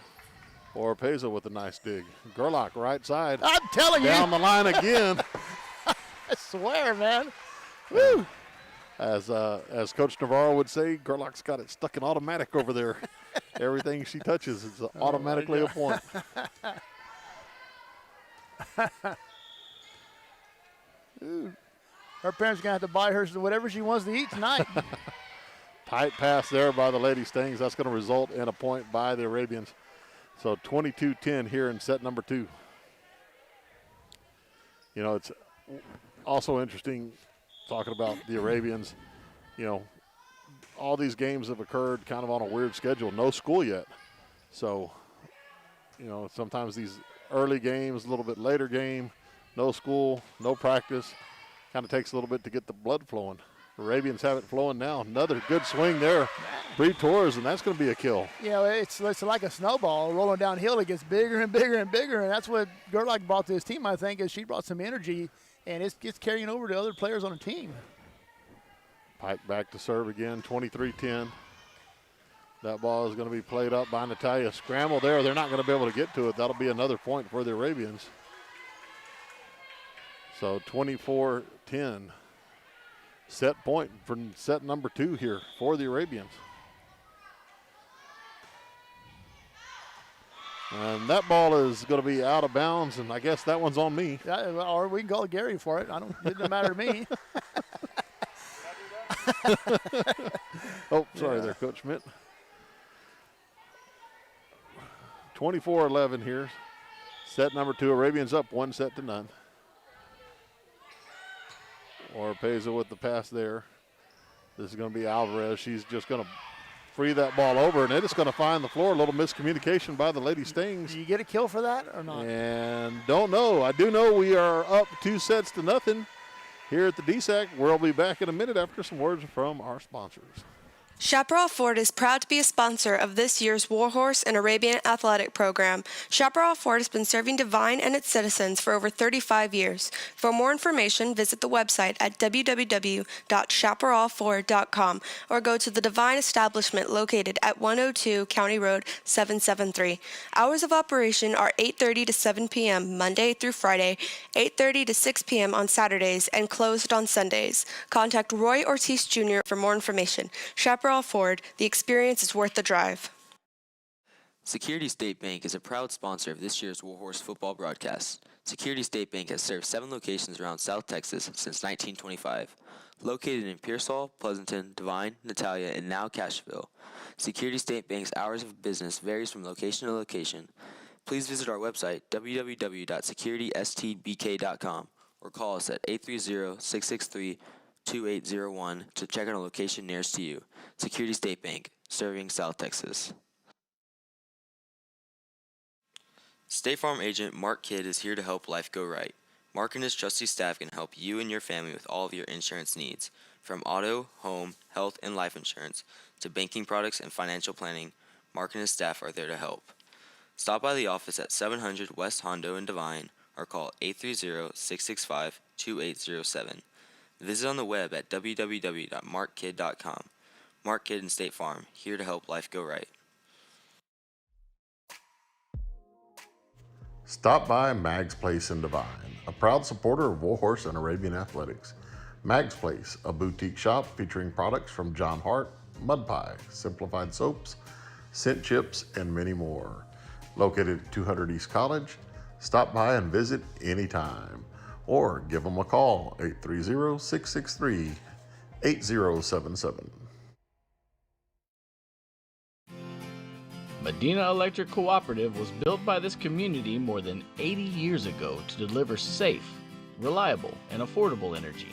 Oropesa with a nice dig. Gerlach right side. I'm telling you. Down the line again. I swear, man. Woo. As Coach Navarro would say, Gerlach's got it stuck in automatic over there. Everything she touches is automatically a point. Ooh. Her parents are going to have to buy her whatever she wants to eat tonight. Tight pass there by the Lady Stings. That's going to result in a point by the Arabians. So 22-10 here in set number 2. It's also interesting talking about the Arabians. All these games have occurred kind of on a weird schedule. No school yet. So, sometimes these early games, a little bit later game, no school, no practice. Kind of takes a little bit to get the blood flowing. Arabians have it flowing now. Another good swing there. Bree Torres, and that's going to be a kill. It's like a snowball rolling downhill. It gets bigger and bigger and bigger, and that's what Gerlach brought to his team, I think, is she brought some energy, and it's carrying over to other players on the team. Pike back to serve again, 23-10. That ball is going to be played up by Natalia. Scramble there. They're not going to be able to get to it. That'll be another point for the Arabians. So 24-10. Set point for set number 2 here for the Arabians. And that ball is going to be out of bounds, and I guess that one's on me. Yeah, or we can call Gary for it. It doesn't matter to me. Oh, sorry there, Coach Schmidt. 24-11 here. Set number 2. Arabians up 1-0. Oropeza with the pass there. This is going to be Alvarez. She's just going to free that ball over, and it is going to find the floor. A little miscommunication by the Lady Stings. Do you get a kill for that or not? And don't know. I do know we are up 2-0 here at the DSAC. We'll be back in a minute after some words from our sponsors. Chaparral Ford is proud to be a sponsor of this year's Warhorse and Arabian athletic program. Chaparral Ford has been serving Devine and its citizens for over 35 years. For more information, visit the website at www.chaparralford.com or go to the Devine establishment located at 102 County Road 773. Hours of operation are 8:30 to 7 p.m. Monday through Friday, 8:30 to 6 p.m. on Saturdays, and closed on Sundays. Contact Roy Ortiz Jr. for more information. Chaparral Ford, the experience is worth the drive. Security State Bank is a proud sponsor of this year's Warhorse football broadcast. Security State Bank has served 7 locations around South Texas since 1925. Located in Pearsall, Pleasanton, Devine, Natalia, and now Cashville, Security State Bank's hours of business varies from location to location. Please visit our website, www.securitystbk.com, or call us at 830-663-2801 to check on a location nearest to you. Security State Bank, serving South Texas. State Farm agent Mark Kidd is here to help life go right. Mark and his trusty staff can help you and your family with all of your insurance needs. From auto, home, health, and life insurance to banking products and financial planning, Mark and his staff are there to help. Stop by the office at 700 West Hondo in Devine or call 830-665-2807. Visit on the web at www.markkid.com. Mark Kidd and State Farm, here to help life go right. Stop by Mag's Place in Devine, a proud supporter of Warhorse and Arabian athletics. Mag's Place, a boutique shop featuring products from John Hart, Mud Pie, Simplified Soaps, Scent Chips, and many more. Located at 200 East College, stop by and visit anytime. Or give them a call, 830-663-8077. Medina Electric Cooperative was built by this community more than 80 years ago to deliver safe, reliable, and affordable energy.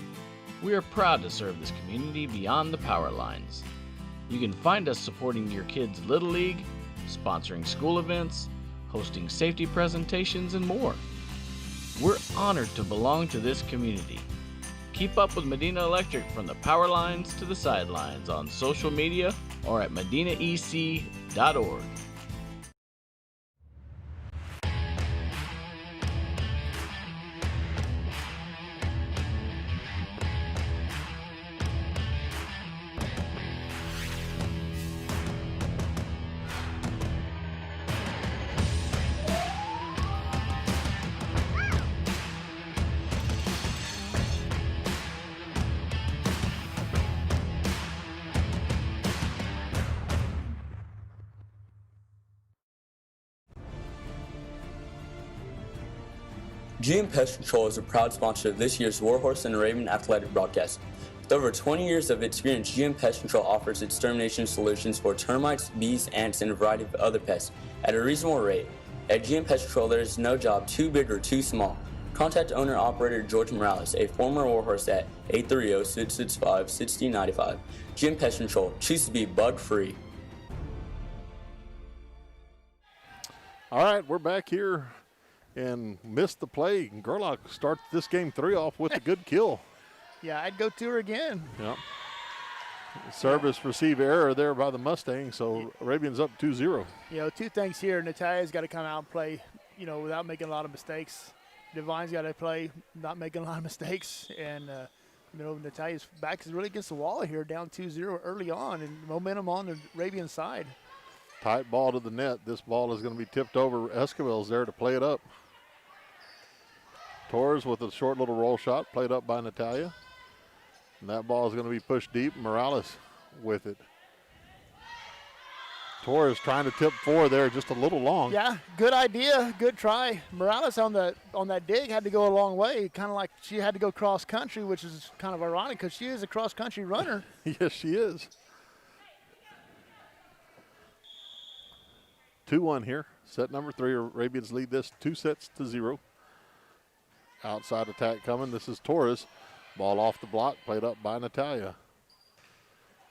We are proud to serve this community beyond the power lines. You can find us supporting your kids' Little League, sponsoring school events, hosting safety presentations, and more. We're honored to belong to this community. Keep up with Medina Electric from the power lines to the sidelines on social media or at medinaec.org. GM Pest Control is a proud sponsor of this year's Warhorse and Arabian athletic broadcast. With over 20 years of experience, GM Pest Control offers extermination solutions for termites, bees, ants, and a variety of other pests at a reasonable rate. At GM Pest Control, there is no job too big or too small. Contact owner-operator George Morales, a former Warhorse, at 830-665-6095. GM Pest Control, choose to be bug-free. All right, we're back here and missed the play. Gerlach starts this game 3 off with a good kill. Yeah, I'd go to her again. Yep. Service receive error there by the Mustang, so Arabian's up 2-0. You know, 2 things here. Natalia's got to come out and play, you know, without making a lot of mistakes. Divine's got to play not making a lot of mistakes. And, you know, Natalia's back is really against the wall here, down 2-0 early on, and momentum on the Arabian side. Tight ball to the net. This ball is going to be tipped over. Esquivel's there to play it up. Torres with a short little roll shot, played up by Natalia. And that ball is going to be pushed deep. Morales with it. Torres trying to tip 4 there, just a little long. Yeah, good idea, good try. Morales on that dig had to go a long way, kind of like she had to go cross country, which is kind of ironic because she is a cross country runner. Yes, she is. 2-1 here. Set number 3. Arabians lead this 2-0. Outside attack coming. This is Torres. Ball off the block, played up by Natalia.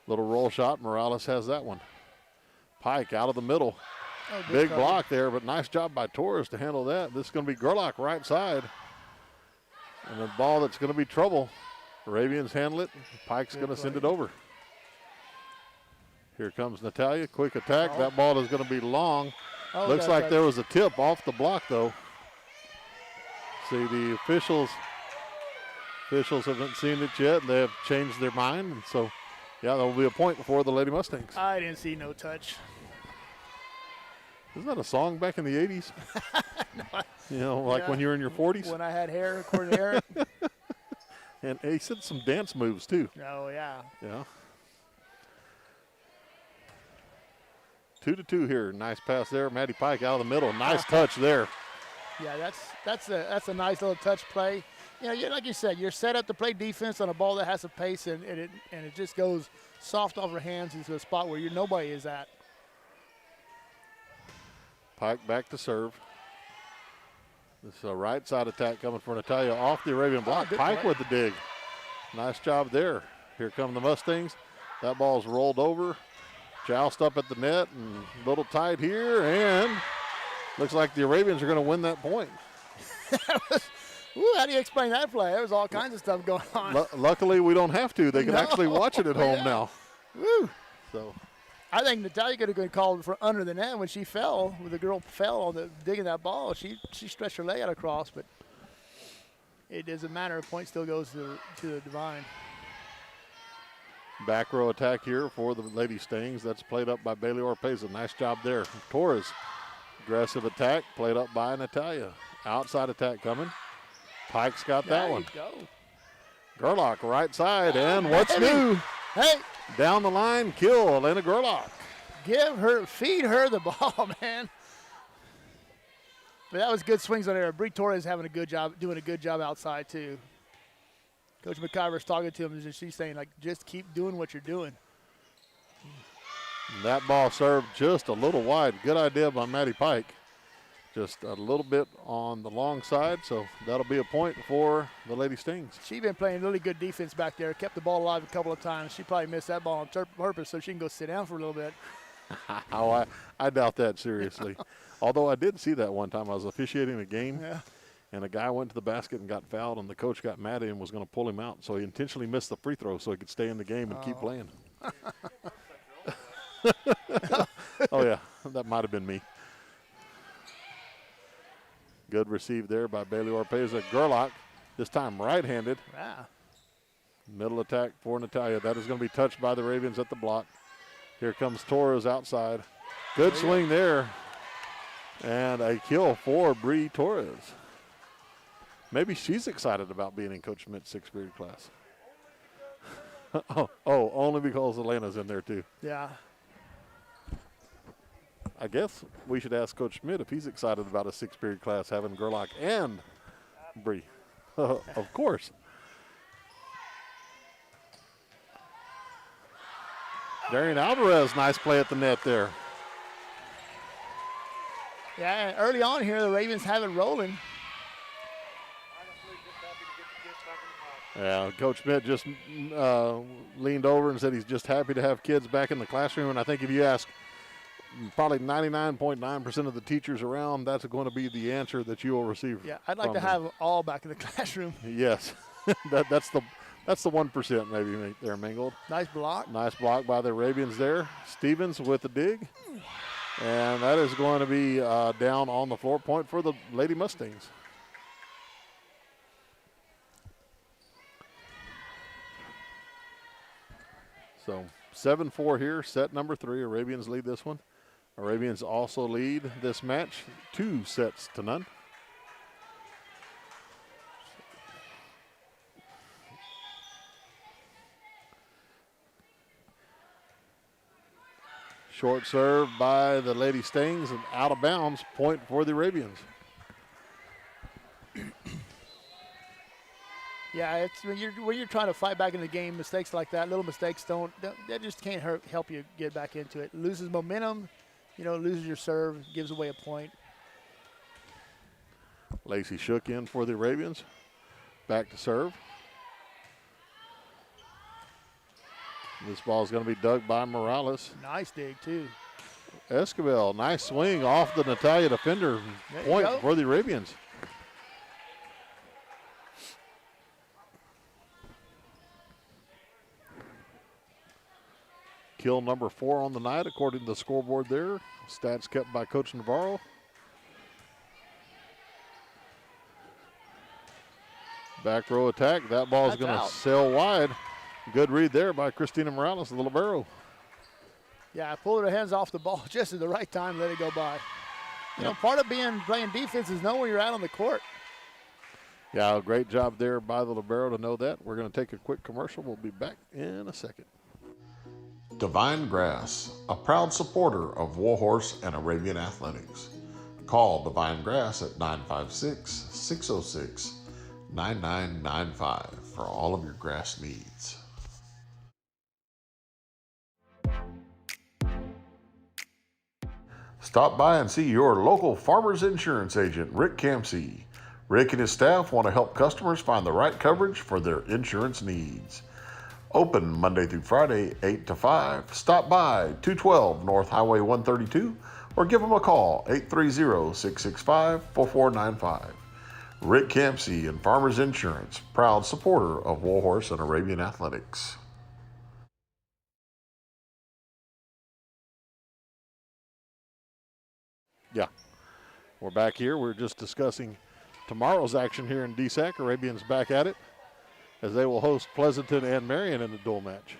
Little roll shot. Morales has that one. Pike out of the middle. Oh, Big cover. block there, but nice job by Torres to handle that. This is going to be Gerlach right side. And a ball that's going to be trouble. Arabians handle it. Pike's going to send it over. Here comes Natalia. Quick attack. That ball is going to be long. Oh, Looks like there was a tip off the block, though. See, the officials haven't seen it yet, and they have changed their mind. And so, yeah, there will be a point for the Lady Mustangs. I didn't see no touch. Isn't that a song back in the 80s? No, you know, like when you were in your 40s? When I had hair, according to Eric. And he said some dance moves, too. Oh, yeah. Yeah. 2-2 here. Nice pass there. Maddie Pike out of the middle. Nice touch there. Yeah, that's a nice little touch play. You know, like you said, you're set up to play defense on a ball that has a pace, and it just goes soft off her hands into a spot where nobody is at. Pike back to serve. This is a right side attack coming for Natalia off the Arabian block. Pike with the dig. Nice job there. Here come the Mustangs. That ball's rolled over. Joust up at the net and a little tight here, and looks like the Arabians are going to win that point. Ooh, how do you explain that play? There was all kinds of stuff going on. Luckily, we don't have to. They can actually watch it at home now. Woo. So, I think Natalia could have been called for under the net when she fell. When the girl fell on the digging that ball, she stretched her leg out across, but it doesn't matter. Point still goes to the Divine. back row attack here for the Lady Stings. That's played up by Bailey Orpeza. Nice job there. Torres, aggressive attack, played up by Natalia. Outside attack coming. Pike's got that one. Go. Gerlach right side, and what's new? Hey, Down the line, kill Elena Gerlach. feed her the ball, man. But that was good swings on there. Bree Torres having a good job, doing a good job outside too. Coach McIver's talking to him, and she's saying, like, just keep doing what you're doing. That ball served just a little wide. Good idea by Maddie Pike. Just a little bit on the long side, so that'll be a point for the Lady Stings. She's been playing really good defense back there. Kept the ball alive a couple of times. She probably missed that ball on purpose so she can go sit down for a little bit. Oh, I doubt that seriously. Although I did see that one time. I was officiating a game, and a guy went to the basket and got fouled, and the coach got mad at him and was going to pull him out. So he intentionally missed the free throw so he could stay in the game and keep playing. Oh, yeah, that might have been me. Good receive there by Bailey Orpeza. Gerlach, this time right-handed. Yeah. Middle attack for Natalia. That is going to be touched by the Ravens at the block. Here comes Torres outside. Good swing there. And a kill for Bree Torres. Maybe she's excited about being in Coach Schmidt's sixth period class. oh, only because Elena's in there too. Yeah. I guess we should ask Coach Schmidt if he's excited about a sixth period class having Gerlach and Bree. Of course. Darian Alvarez, nice play at the net there. Yeah, and early on here, the Ravens have it rolling. Yeah, Coach Schmidt just leaned over and said he's just happy to have kids back in the classroom. And I think if you ask probably 99.9% of the teachers around, that's going to be the answer that you will receive. Yeah, I'd like to have them all back in the classroom. Yes, that's the 1% maybe there, Mangold. Nice block. Nice block by the Arabians there. Stevens with the dig. And that is going to be down on the floor. Point for the Lady Mustangs. So 7-4 here, set number 3. Arabians lead this one. Arabians also lead this match 2-0. Short serve by the Lady Stings and out of bounds. Point for the Arabians. Yeah, it's when you're trying to fight back in the game, mistakes like that, little mistakes that just can't help you get back into it. Loses momentum, loses your serve, gives away a point. Lacey Shook in for the Arabians. Back to serve. This ball is going to be dug by Morales. Nice dig, too. Esquivel, nice swing off the Natalia defender. Point for the Arabians. Kill number 4 on the night, according to the scoreboard there. Stats kept by Coach Navarro. Back row attack. That ball is going to sail wide. Good read there by Christina Morales, the libero. Yeah, pulled her hands off the ball just at the right time, let it go by. You know, part of playing defense is knowing where you're at on the court. Yeah, great job there by the libero to know that. We're going to take a quick commercial. We'll be back in a second. Divine Grass, a proud supporter of Warhorse and Arabian athletics. Call Divine Grass at 956-606-9995 for all of your grass needs. Stop by and see your local Farmers Insurance agent, Rick Campsey. Rick and his staff want to help customers find the right coverage for their insurance needs. Open Monday through Friday, 8 to 5. Stop by 212 North Highway 132 or give them a call, 830-665-4495. Rick Campsey and Farmers Insurance, proud supporter of Warhorse and Arabian athletics. Yeah, we're back here. We're just discussing tomorrow's action here in DSAC. Arabians back at it as they will host Pleasanton and Marion in the dual match.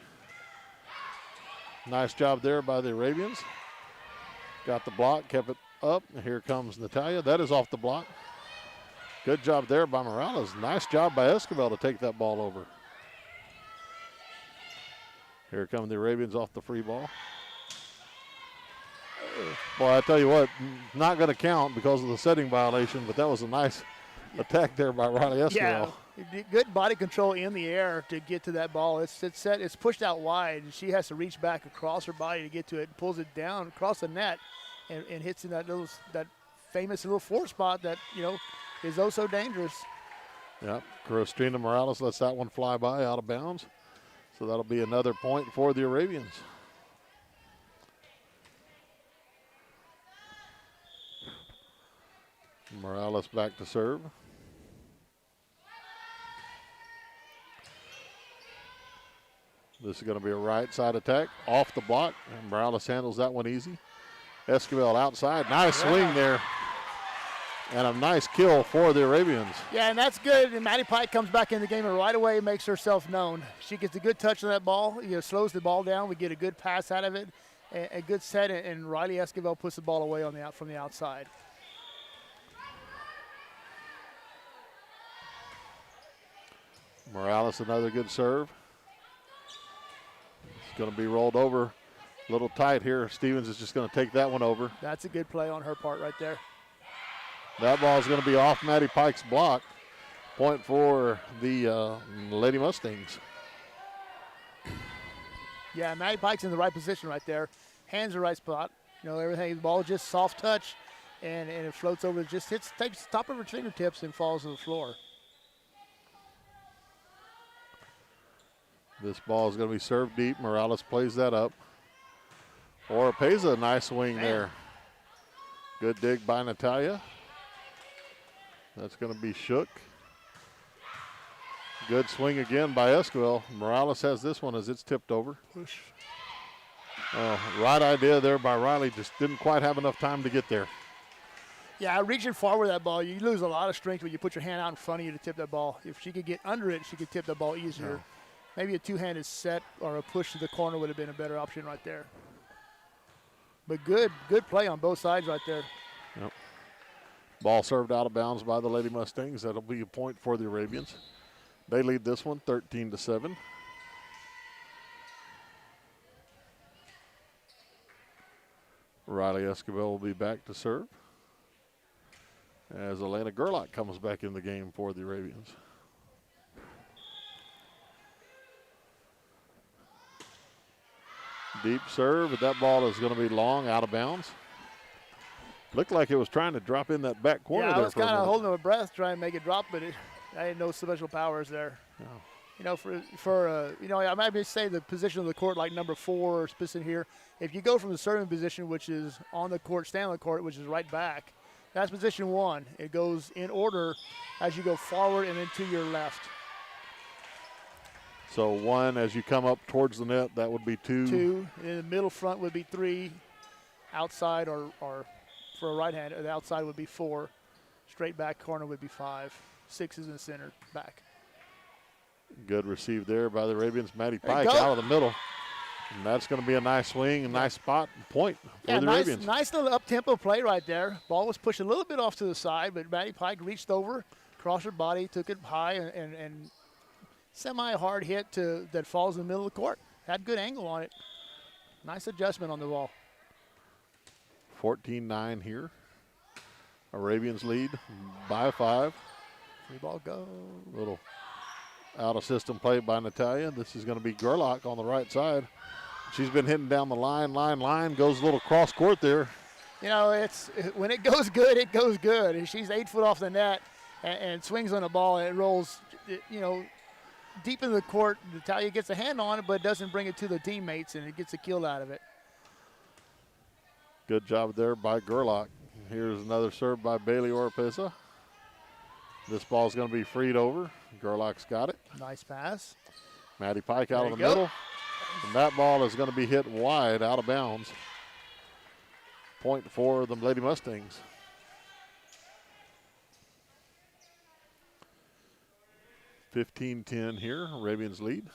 Nice job there by the Arabians. Got the block, kept it up. Here comes Natalia. That is off the block. Good job there by Morales. Nice job by Esquivel to take that ball over. Here come the Arabians off the free ball. Boy, I tell you what, not going to count because of the setting violation, but that was a nice attack there by Riley Esquivel. Yeah, good body control in the air to get to that ball. It's set, it's pushed out wide, and she has to reach back across her body to get to it, and pulls it down across the net, and hits in that famous little 4 spot that, you know, is oh so dangerous. Yep, Christina Morales lets that one fly by out of bounds. So that'll be another point for the Arabians. Morales back to serve. This is going to be a right side attack off the block, and Morales handles that one easy. Esquivel outside, nice swing there, and a nice kill for the Arabians. Yeah, and that's good. And Maddie Pike comes back in the game and right away makes herself known. She gets a good touch on that ball, slows the ball down. We get a good pass out of it, a good set, and Riley Esquivel puts the ball away from the outside. Morales, another good serve. It's going to be rolled over a little tight here. Stevens is just going to take that one over. That's a good play on her part right there. That ball is going to be off Maddie Pike's block. Point for the Lady Mustangs. Yeah, Maddie Pike's in the right position right there. Hands the right spot. Everything. The ball just soft touch, and it floats over. Just takes the top of her fingertips and falls to the floor. This ball is going to be served deep. Morales plays that up. Oropeza, nice swing there. Good dig by Natalia. That's going to be shook. Good swing again by Esquivel. Morales has this one as it's tipped over. Push. Right idea there by Riley. Just didn't quite have enough time to get there. Yeah, reaching forward that ball, you lose a lot of strength when you put your hand out in front of you to tip that ball. If she could get under it, she could tip that ball easier. No. Maybe a two-handed set or a push to the corner would have been a better option right there. But good play on both sides right there. Yep. Ball served out of bounds by the Lady Mustangs. That'll be a point for the Arabians. They lead this one 13-7. Riley Esquivel will be back to serve as Elena Gerlach comes back in the game for the Arabians. Deep serve, but that ball is going to be long, out of bounds. Looked like it was trying to drop in that back corner. Yeah, there I was kind of holding my breath trying to make it drop, but I didn't know special powers there. No. You know, I might just say the position of the court, like number 4 or specific here. If you go from the serving position, which is on the court, stand on the court, which is right back, that's position 1. It goes in order as you go forward and then to your left. So 1 as you come up towards the net, that would be 2. 2. In the middle front would be 3. Outside or for a right hand, the outside would be 4. Straight back corner would be 5. 6 is in the center back. Good receive there by the Arabians. Maddie Pike out of the middle. And that's going to be a nice swing, a nice spot and point for the Arabians. Nice little up-tempo play right there. Ball was pushed a little bit off to the side, but Maddie Pike reached over, crossed her body, took it high, and semi-hard hit that falls in the middle of the court. Had good angle on it. Nice adjustment on the ball. 14-9 here. Arabians lead by 5. Free ball go. Little out-of-system play by Natalia. This is going to be Gerlach on the right side. She's been hitting down the line. Goes a little cross court there. You know, when it goes good, it goes good. And she's 8 foot off the net and swings on the ball, and it rolls, deep in the court. Natalia gets a hand on it, but doesn't bring it to the teammates, and it gets a kill out of it. Good job there by Gerlach. Here's another serve by Bailey Oropesa. This ball's going to be freed over. Gerlach's got it. Nice pass. Maddie Pike out of the middle. And that ball is going to be hit wide, out of bounds. Point for the Lady Mustangs. (15-10) here. Arabians lead.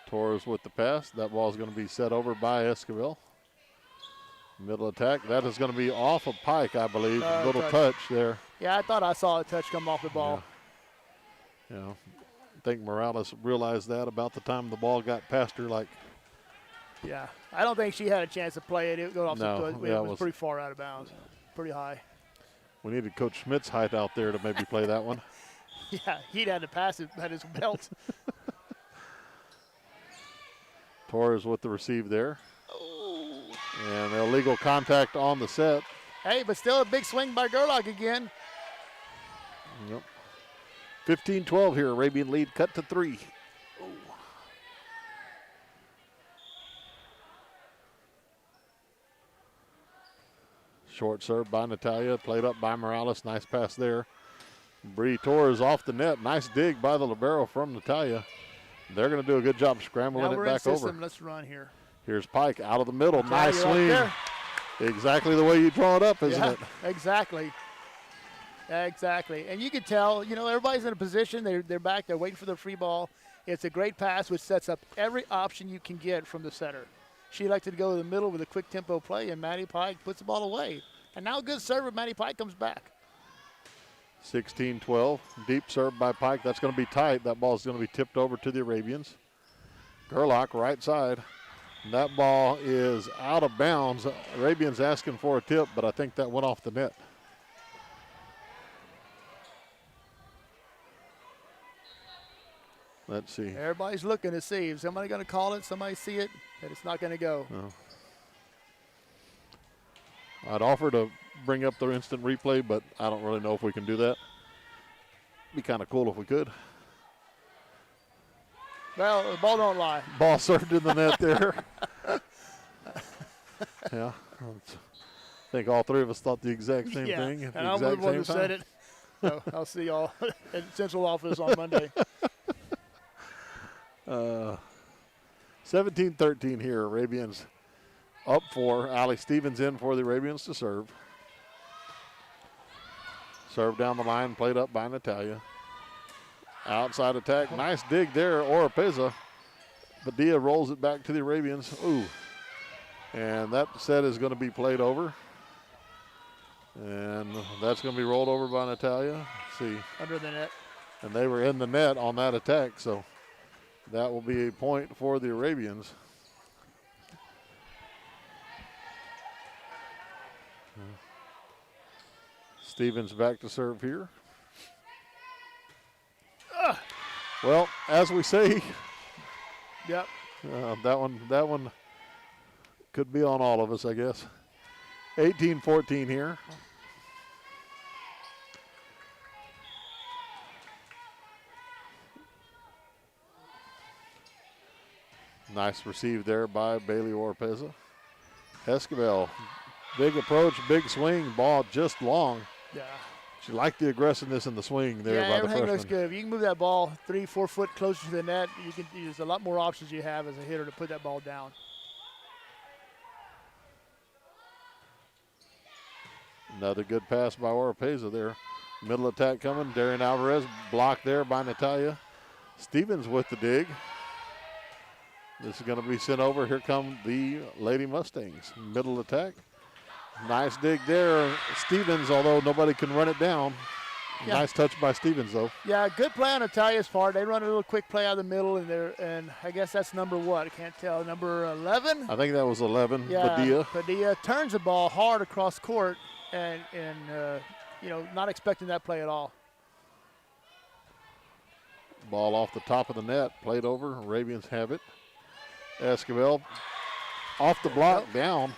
Torres with the pass. That ball is going to be set over by Esquivel. Middle attack. That is going to be off of Pike, I believe. Little touch there. Yeah, I thought I saw a touch come off the ball. Yeah. I think Morales realized that about the time the ball got past her. Yeah, I don't think she had a chance to play it. It went off it was pretty far out of bounds, pretty high. We needed Coach Schmidt's height out there to maybe play that one. Yeah, he'd had to pass it at his belt. Torres with the receive there. And illegal contact on the set. Hey, but still a big swing by Gerlach again. Yep. 15-12 here. Arabian lead cut to 3. Short serve by Natalia. Played up by Morales. Nice pass there. Bree Torres off the net. Nice dig by the libero from Natalia. They're going to do a good job scrambling it back over. Let's run here. Here's Pike out of the middle. Natalia, nice swing. Right exactly the way you draw it up, isn't it? Exactly. Exactly. And you can tell, everybody's in a position. They're back. They're waiting for the free ball. It's a great pass, which sets up every option you can get from the setter. She elected to go to the middle with a quick tempo play, and Maddie Pike puts the ball away. And now a good serve, Maddie Pike comes back. 16-12. Deep serve by Pike. That's going to be tight. That ball is going to be tipped over to the Arabians. Gerlach, right side. And that ball is out of bounds. Arabians asking for a tip, but I think that went off the net. Let's see. Everybody's looking to see. Is somebody going to call it? Somebody see it? That it's not going to go. No. I'd offer to bring up the instant replay, but I don't really know if we can do that. Be kind of cool if we could. Well, the ball don't lie. Ball served in the net there. Yeah. I think all three of us thought the exact same thing. And I'm the one who said it. So I'll see y'all at central office on Monday. 17-13 here. Arabians up 4. Allie Stevens in for the Arabians to serve. Serve down the line, played up by Natalia. Outside attack, nice dig there, Oropesa. Padilla rolls it back to the Arabians. Ooh. And that set is going to be played over. And that's going to be rolled over by Natalia. Let's see. Under the net. And they were in the net on that attack, so that will be a point for the Arabians. Stevens back to serve here. Well, as we say, yep. That one could be on all of us, I guess. 18-14 here. Nice receive there by Bailey Oropeza. Esquivel, big approach, big swing, ball just long. Yeah. She liked the aggressiveness in the swing there by the everything freshman. looks good. If you can move that ball 3-4 foot closer to the net, there's a lot more options you have as a hitter to put that ball down. Another good pass by Oropeza there. Middle attack coming. Darian Alvarez blocked there by Natalia. Stevens with the dig. This is going to be sent over. Here come the Lady Mustangs. Middle attack. Nice dig there. Stevens, although nobody can run it down. Yeah. Nice touch by Stevens, though. Yeah, good play on Natalia's part. They run a little quick play out of the middle, and I guess that's number what? I can't tell. Number 11? I think that was 11. Yeah, Padilla turns the ball hard across court, and not expecting that play at all. Ball off the top of the net, played over. Arabians have it. Esquivel off the block, down.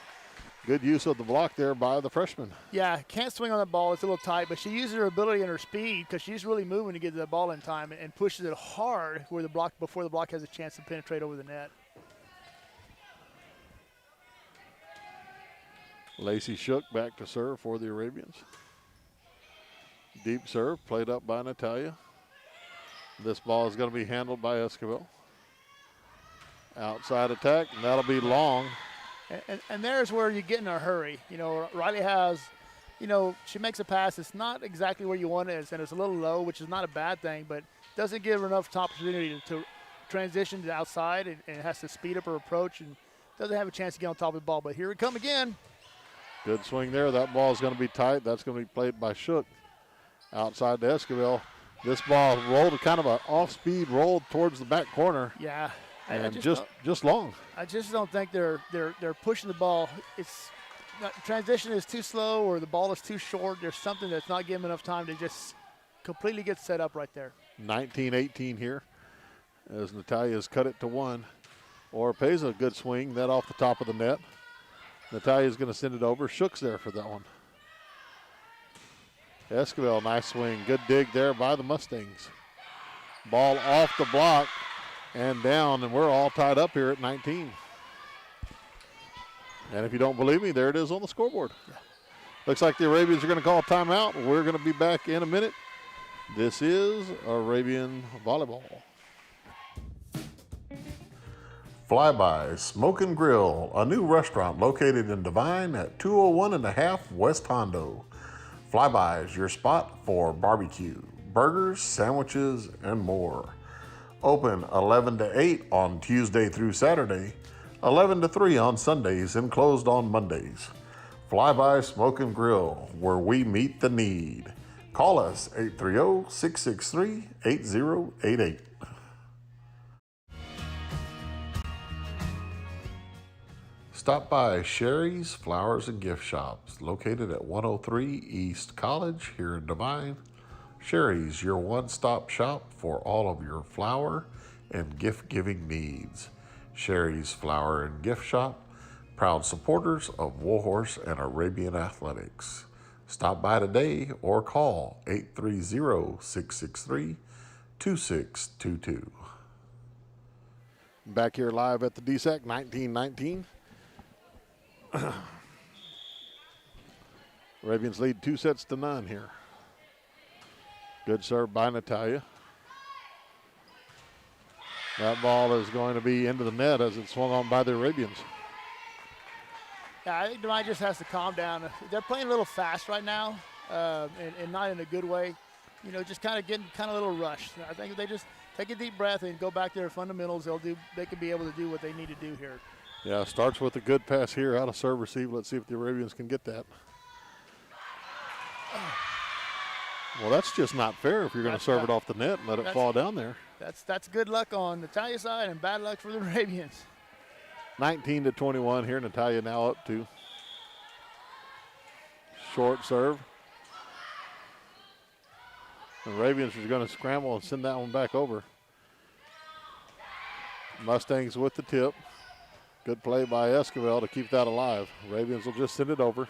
Good use of the block there by the freshman. Yeah, can't swing on the ball. It's a little tight, but she uses her ability and her speed because she's really moving to get to the ball in time and pushes it hard before the block has a chance to penetrate over the net. Lacey Shook back to serve for the Arabians. Deep serve, played up by Natalia. This ball is going to be handled by Esquivel. Outside attack, and that'll be long. And there's where you get in a hurry. Riley has, she makes a pass. It's not exactly where you want it, and it's a little low, which is not a bad thing, but doesn't give her enough opportunity to transition to the outside and has to speed up her approach and doesn't have a chance to get on top of the ball. But here we come again. Good swing there. That ball is going to be tight. That's going to be played by Shook. Outside to Esquivel. This ball rolled kind of an off-speed roll towards the back corner. Yeah. And just long. I just don't think they're pushing the ball. Transition is too slow or the ball is too short. There's something that's not giving enough time to just completely get set up right there. 19-18 here as Natalia's cut it to 1. Oropeza, good swing. That off the top of the net. Natalia's going to send it over. Shook's there for that one. Esquivel, nice swing. Good dig there by the Mustangs. Ball off the block and down, and we're all tied up here at 19. And if you don't believe me, there it is on the scoreboard. Yeah. Looks like the Arabians are going to call a timeout. We're going to be back in a minute. This is Arabian Volleyball. Flyby Smoke and Grill, a new restaurant located in Divine at 201 and a half West Hondo. Flyby is your spot for barbecue, burgers, sandwiches, and more. Open 11 to 8 on Tuesday through Saturday, 11 to 3 on Sundays, and closed on Mondays. Flyby Smoke and Grill, where we meet the need. Call us 830-663-8088. Stop by Sherry's Flowers and Gift Shops, located at 103 East College here in Divine. Sherry's, your one-stop shop for all of your flower and gift-giving needs. Sherry's Flower and Gift Shop, proud supporters of Warhorse and Arabian Athletics. Stop by today or call 830-663-2622. Back here live at the DSAC, 19-19. Arabians lead 2-0 here. Good serve by Natalia. That ball is going to be into the net as it's swung on by the Arabians. Yeah, I think Divine just has to calm down. They're playing a little fast right now, and not in a good way. Just kind of getting a little rushed. I think if they just take a deep breath and go back to their fundamentals, they can be able to do what they need to do here. Yeah, starts with a good pass here out of serve receive. Let's see if the Arabians can get that. Well, that's just not fair if you're going to serve it off the net and let it fall down there. That's good luck on Natalia's side and bad luck for the Arabians. 19-21 here. Natalia now up to short serve. The Arabians are going to scramble and send that one back over. Mustangs with the tip. Good play by Esquivel to keep that alive. Arabians will just send it over.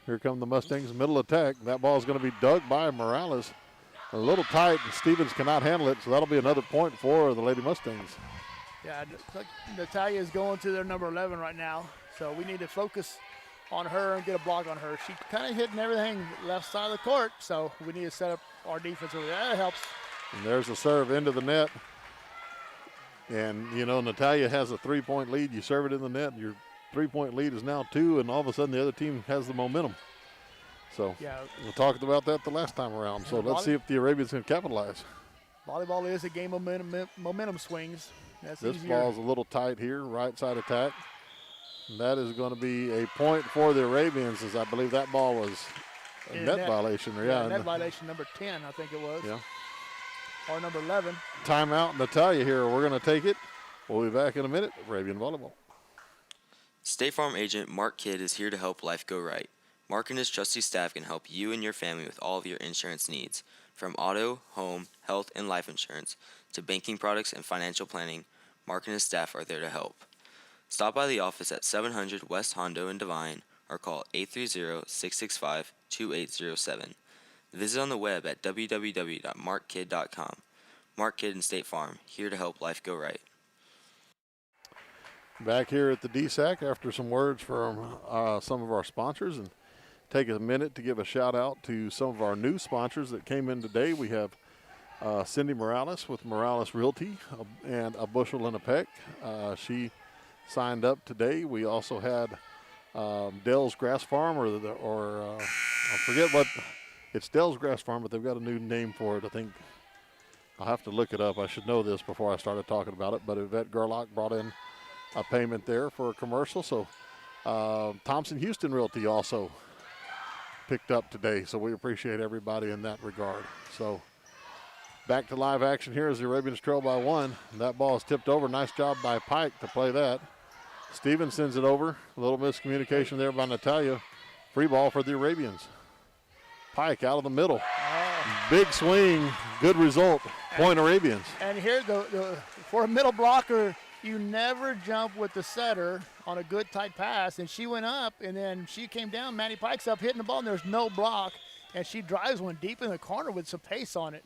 Here come the Mustangs, middle attack. That ball is going to be dug by Morales. A little tight, and Stevens cannot handle it, so that'll be another point for the Lady Mustangs. Yeah, Natalia is going to their number 11 right now, so we need to focus on her and get a block on her. She's kind of hitting everything left side of the court, so we need to set up our defense over there. That helps. And there's a serve into the net. And, you know, Natalia has a 3-point lead. You serve it in the net, your 3-point lead is now 2, and all of a sudden the other team has the momentum. So yeah, we talked about that the last time around. So let's see if the Arabians can capitalize. Volleyball is a game of momentum swings. That's This easier. ball's a little tight here, right side attack. And that is going to be a point for the Arabians, as I believe that ball was a net violation. Net violation number 10, I think it was. Yeah. Or number 11. Timeout, Natalia here. We're going to take it. We'll be back in a minute. Arabian Volleyball. State Farm agent Mark Kidd is here to help life go right. Mark and his trusty staff can help you and your family with all of your insurance needs. From auto, home, health, and life insurance to banking products and financial planning, Mark and his staff are there to help. Stop by the office at 700 West Hondo in Devine or call 830-665-2807. Visit on the web at www.markkid.com. Mark Kidd and State Farm, here to help life go right. Back here at the DSAC after some words from some of our sponsors, and take a minute to give a shout out to some of our new sponsors that came in today. We have Cindy Morales with Morales Realty and a bushel and a peck. She signed up today. We also had Dell's Grass Farm, I forget what, it's Dell's Grass Farm, but they've got a new name for it. I think I'll have to look it up. I should know this before I started talking about it, but Yvette Gerlach brought in a payment there for a commercial. So Thompson Houston Realty also picked up today, so we appreciate everybody in that regard. So back to live action here as the Arabians trail by 1. That ball is tipped over. Nice job by Pike to play that. Stevens sends it over. A little miscommunication there by Natalia. Free ball for the Arabians. Pike out of the middle. Big swing, good result. Point Arabians. And here, for a middle blocker, you never jump with the setter on a good tight pass. And she went up, and then she came down. Maddie Pike's up hitting the ball, and there's no block. And she drives one deep in the corner with some pace on it.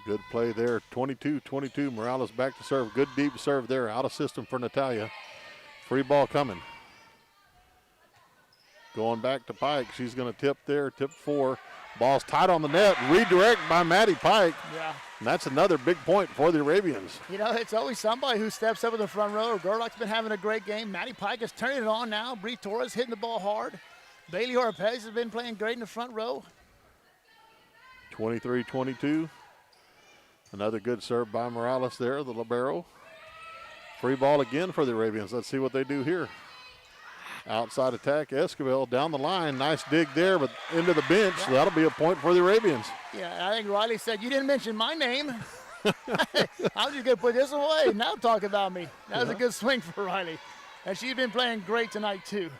Good play there. 22-22. Morales back to serve. Good deep serve there. Out of system for Natalia. Free ball coming. Going back to Pike. She's going to tip there. Tip 4. Ball's tight on the net. Redirect by Maddie Pike. Yeah. And that's another big point for the Arabians. You know, it's always somebody who steps up in the front row. Gerlach's been having a great game. Maddie Pike is turning it on now. Bree Torres hitting the ball hard. Bailey Orpez has been playing great in the front row. 23-22. Another good serve by Morales there, the libero. Free ball again for the Arabians. Let's see what they do here. Outside attack, Esquivel down the line. Nice dig there, but into the bench. Yeah. So that'll be a point for the Arabians. Yeah, I think Riley said, you didn't mention my name. I'm just going to put this away. Now talk about me. That was a good swing for Riley. And she's been playing great tonight, too.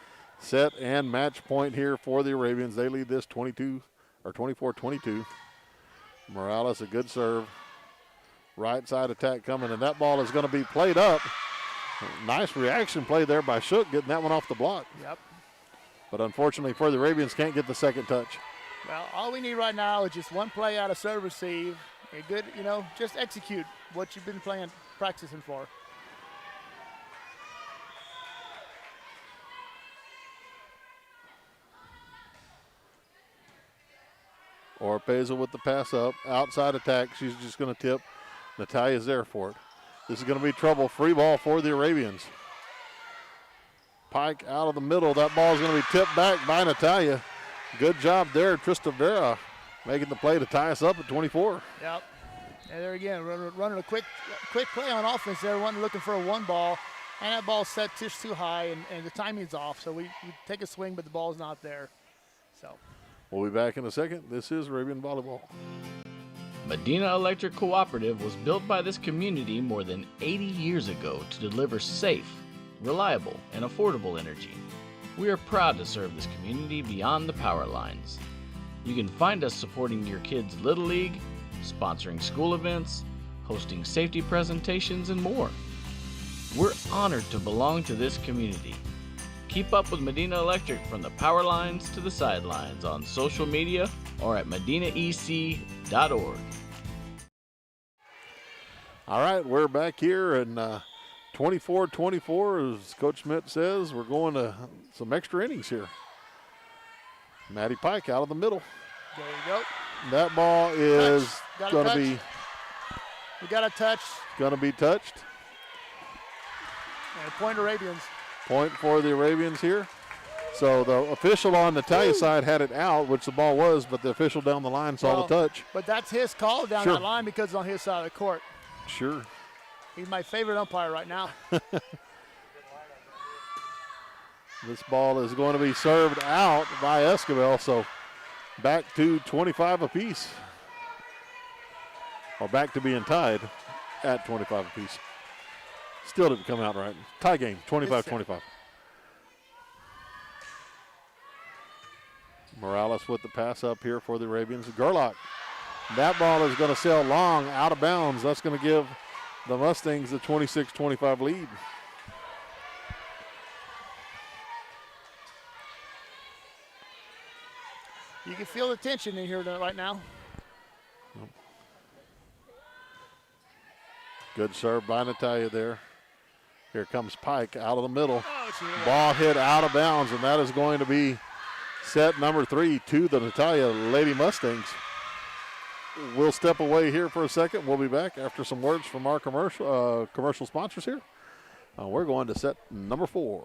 Set and match point here for the Arabians. They lead this 24-22. Morales, a good serve. Right side attack coming, and that ball is going to be played up. Nice reaction play there by Shook, getting that one off the block. Yep. But unfortunately for the Arabians, can't get the second touch. Well, all we need right now is just one play out of serve receive. A good, just execute what you've been practicing for. Orpeza with the pass up. Outside attack. She's just going to tip. Natalia's there for it. This is going to be trouble. Free ball for the Arabians. Pike out of the middle. That ball is going to be tipped back by Natalia. Good job there, Trista Vera, making the play to tie us up at 24. Yep. And there again, running a quick play on offense there. Looking for a one ball, and that ball set just too high, and the timing's off. So we take a swing, but the ball's not there. So we'll be back in a second. This is Arabian Volleyball. Medina Electric Cooperative was built by this community more than 80 years ago to deliver safe, reliable, and affordable energy. We are proud to serve this community beyond the power lines. You can find us supporting your kids' Little League, sponsoring school events, hosting safety presentations, and more. We're honored to belong to this community. Keep up with Medina Electric from the power lines to the sidelines on social media or at medinaec.org. All right, we're back here, and 24-24, as Coach Schmidt says, we're going to some extra innings here. Maddie Pike out of the middle. There you go. That ball is going to be. We got a touch. Going to be touched. And a point Arabians. Point for the Arabians here. So the official on Natalia's side had it out, which the ball was, but the official down the line saw the touch. But that's his call down that line because it's on his side of the court. Sure. He's my favorite umpire right now. This ball is going to be served out by Esquivel, so back to 25 apiece. Or back to being tied at 25 apiece. Still didn't come out right. Tie game, 25-25. Morales with the pass up here for the Arabians. Gerlach. That ball is going to sail long out of bounds. That's going to give the Mustangs the 26-25 lead. You can feel the tension in here right now. Good serve by Natalia there. Here comes Pike out of the middle. Ball hit out of bounds, and that is going to be set number 3 to the Natalia Lady Mustangs. We'll step away here for a second. We'll be back after some words from our commercial sponsors here. We're going to set number 4.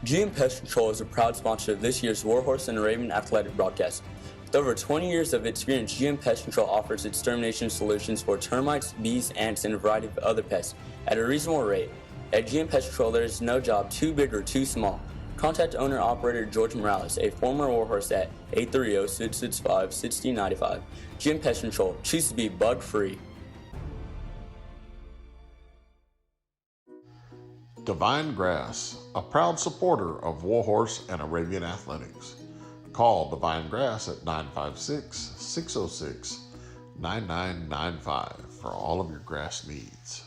GM Pest Control is a proud sponsor of this year's Warhorse and Arabian athletic broadcast. With over 20 years of experience, GM Pest Control offers extermination solutions for termites, bees, ants, and a variety of other pests at a reasonable rate. At GM Pest Control, there is no job too big or too small. Contact owner-operator George Morales, a former Warhorse, at 830-665-6095. GM Pest Control, choose to be bug-free. Divine Grass, a proud supporter of Warhorse and Arabian athletics. Call Divine Grass at 956-606-9995 for all of your grass needs.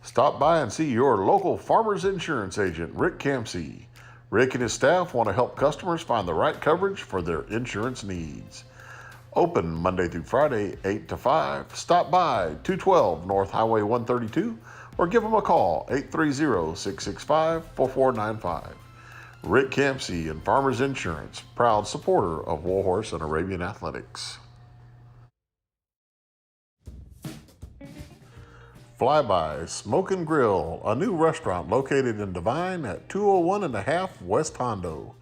Stop by and see your local Farmers Insurance agent, Rick Campsey. Rick and his staff want to help customers find the right coverage for their insurance needs. Open Monday through Friday, 8 to 5. Stop by 212 North Highway 132 or give them a call, 830-665-4495. Rick Campsey and Farmers Insurance, proud supporter of Warhorse and Arabian athletics. Flyby Smoke and Grill, a new restaurant located in Divine at 201 and a half West Hondo.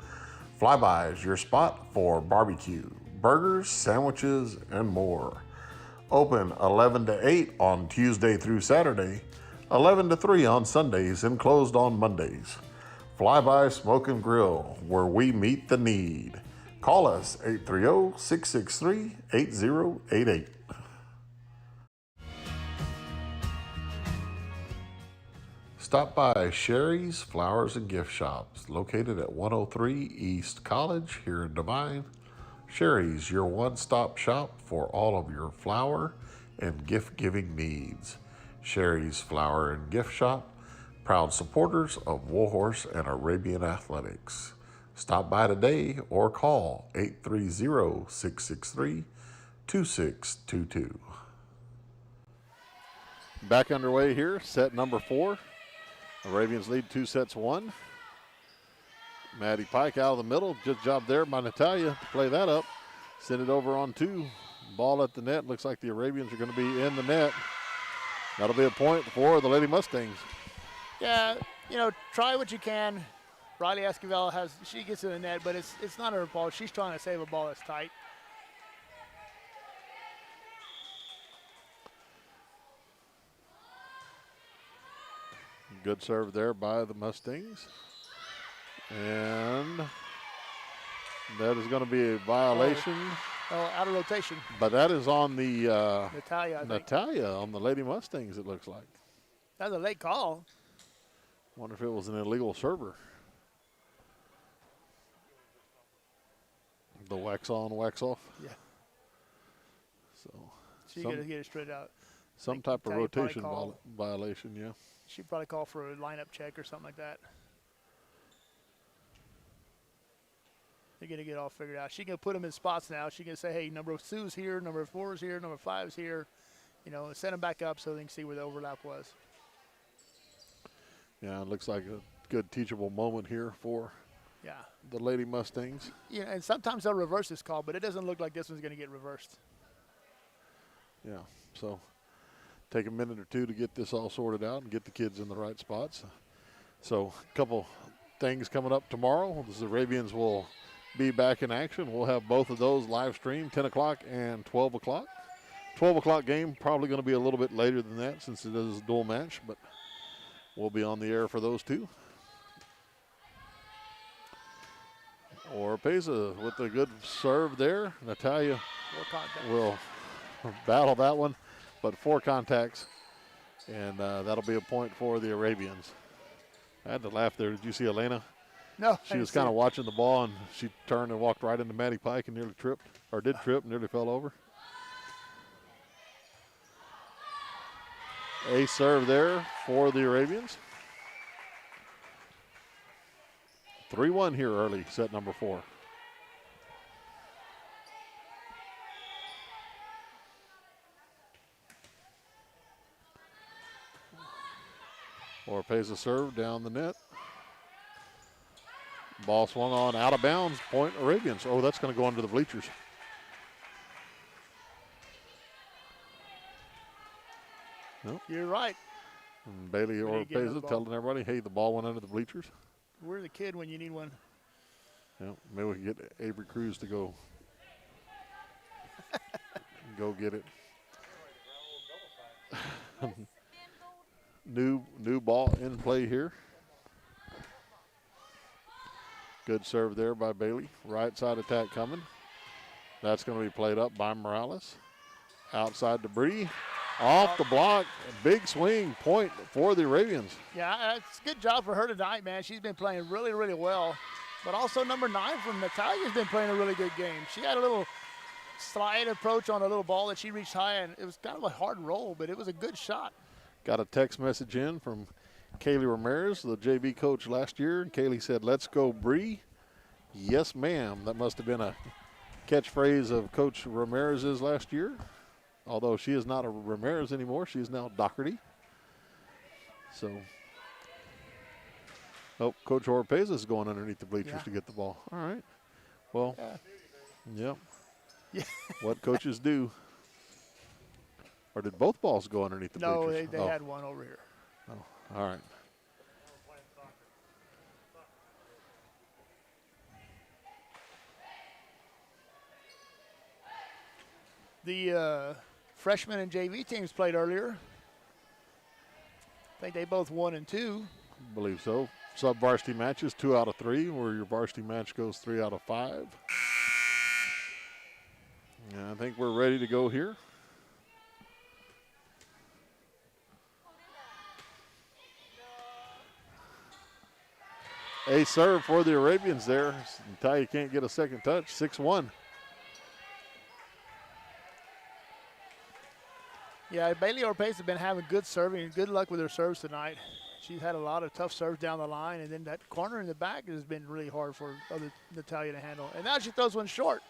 Flyby is your spot for barbecue, burgers, sandwiches, and more. Open 11 to 8 on Tuesday through Saturday, 11 to 3 on Sundays, and closed on Mondays. Flyby Smoke and Grill, where we meet the need. Call us 830-663-8088. Stop by Sherry's Flowers and Gift Shops, located at 103 East College here in Divine. Sherry's, your one-stop shop for all of your flower and gift-giving needs. Sherry's Flower and Gift Shop, proud supporters of Warhorse and Arabian athletics. Stop by today or call 830-663-2622. Back underway here, set number 4. Arabians lead 2-1. Maddie Pike out of the middle. Good job there by Natalia to play that up. Send it over on 2. Ball at the net. Looks like the Arabians are going to be in the net. That'll be a point for the Lady Mustangs. Yeah, try what you can. Riley Esquivel she gets in the net, but it's not her ball. She's trying to save a ball that's tight. Good serve there by the Mustangs. And That is going to be a violation. Oh, out of rotation. But that is on the Natalia, I think. Natalia on the Lady Mustangs, it looks like. That's a late call. Wonder if it was an illegal server. The wax on, wax off. Yeah. So She got to get it straight out. some type of Natalia probably rotation called. violation, yeah. She'd probably call for a lineup check or something like that. They're going to get all figured out. She can put them in spots now. She can say, hey, number 2's here, number 4's here, number 5's here. You know, set them back up so they can see where the overlap was. Yeah, it looks like a good teachable moment here for the Lady Mustangs. Yeah, and sometimes they'll reverse this call, but it doesn't look like this one's going to get reversed. Yeah, so take a minute or two to get this all sorted out and get the kids in the right spots. So a couple things coming up tomorrow. The Arabians will be back in action. We'll have both of those live streamed, 10 o'clock and 12 o'clock. 12 o'clock game probably going to be a little bit later than that since it is a dual match, but we'll be on the air for those two. Oropesa with a good serve there. Natalia will battle that one, but 4 contacts, and that'll be a point for the Arabians. I had to laugh there. Did you see Elena? No. She was kind of watching the ball, and she turned and walked right into Maddie Pike and nearly tripped, or did trip, nearly fell over. A serve there for the Arabians. 3-1 here early, set number 4. Oropesa serve down the net. Ball swung on out of bounds, point Arabians. Oh, that's going to go under the bleachers. Nope. You're right. And Bailey Oropesa telling everybody, hey, the ball went under the bleachers. We're the kid when you need one. Yeah, maybe we can get Avery Cruz to go get it. New ball in play here. Good serve there by Bailey. Right side attack coming. That's going to be played up by Morales. Outside debris. Off the block. Big swing. Point for the Arabians. Yeah, it's a good job for her tonight, man. She's been playing really, really well. But also number 9 from Natalia has been playing a really good game. She had a little slide approach on a little ball that she reached high, and it was kind of a hard roll, but it was a good shot. Got a text message in from Kaylee Ramirez, the JV coach last year. Kaylee said, let's go, Bree. Yes, ma'am. That must have been a catchphrase of Coach Ramirez's last year. Although she is not a Ramirez anymore. She is now Doherty. So, oh, Coach Oropesa is going underneath the bleachers to get the ball. All right. Well, yeah. What coaches do. Or did both balls go underneath the bleachers? No, they had one over here. Oh, all right. The freshman and JV teams played earlier. I think they both 1 and 2. I believe so. Sub-varsity matches, 2 out of 3, where your varsity match goes 3 out of 5. Yeah, I think we're ready to go here. A serve for the Arabians there. Natalia can't get a second touch, 6-1. Yeah, Bailey Oropesa has been having good serving and good luck with her serves tonight. She's had a lot of tough serves down the line, and then that corner in the back has been really hard for Natalia to handle. And now she throws one short.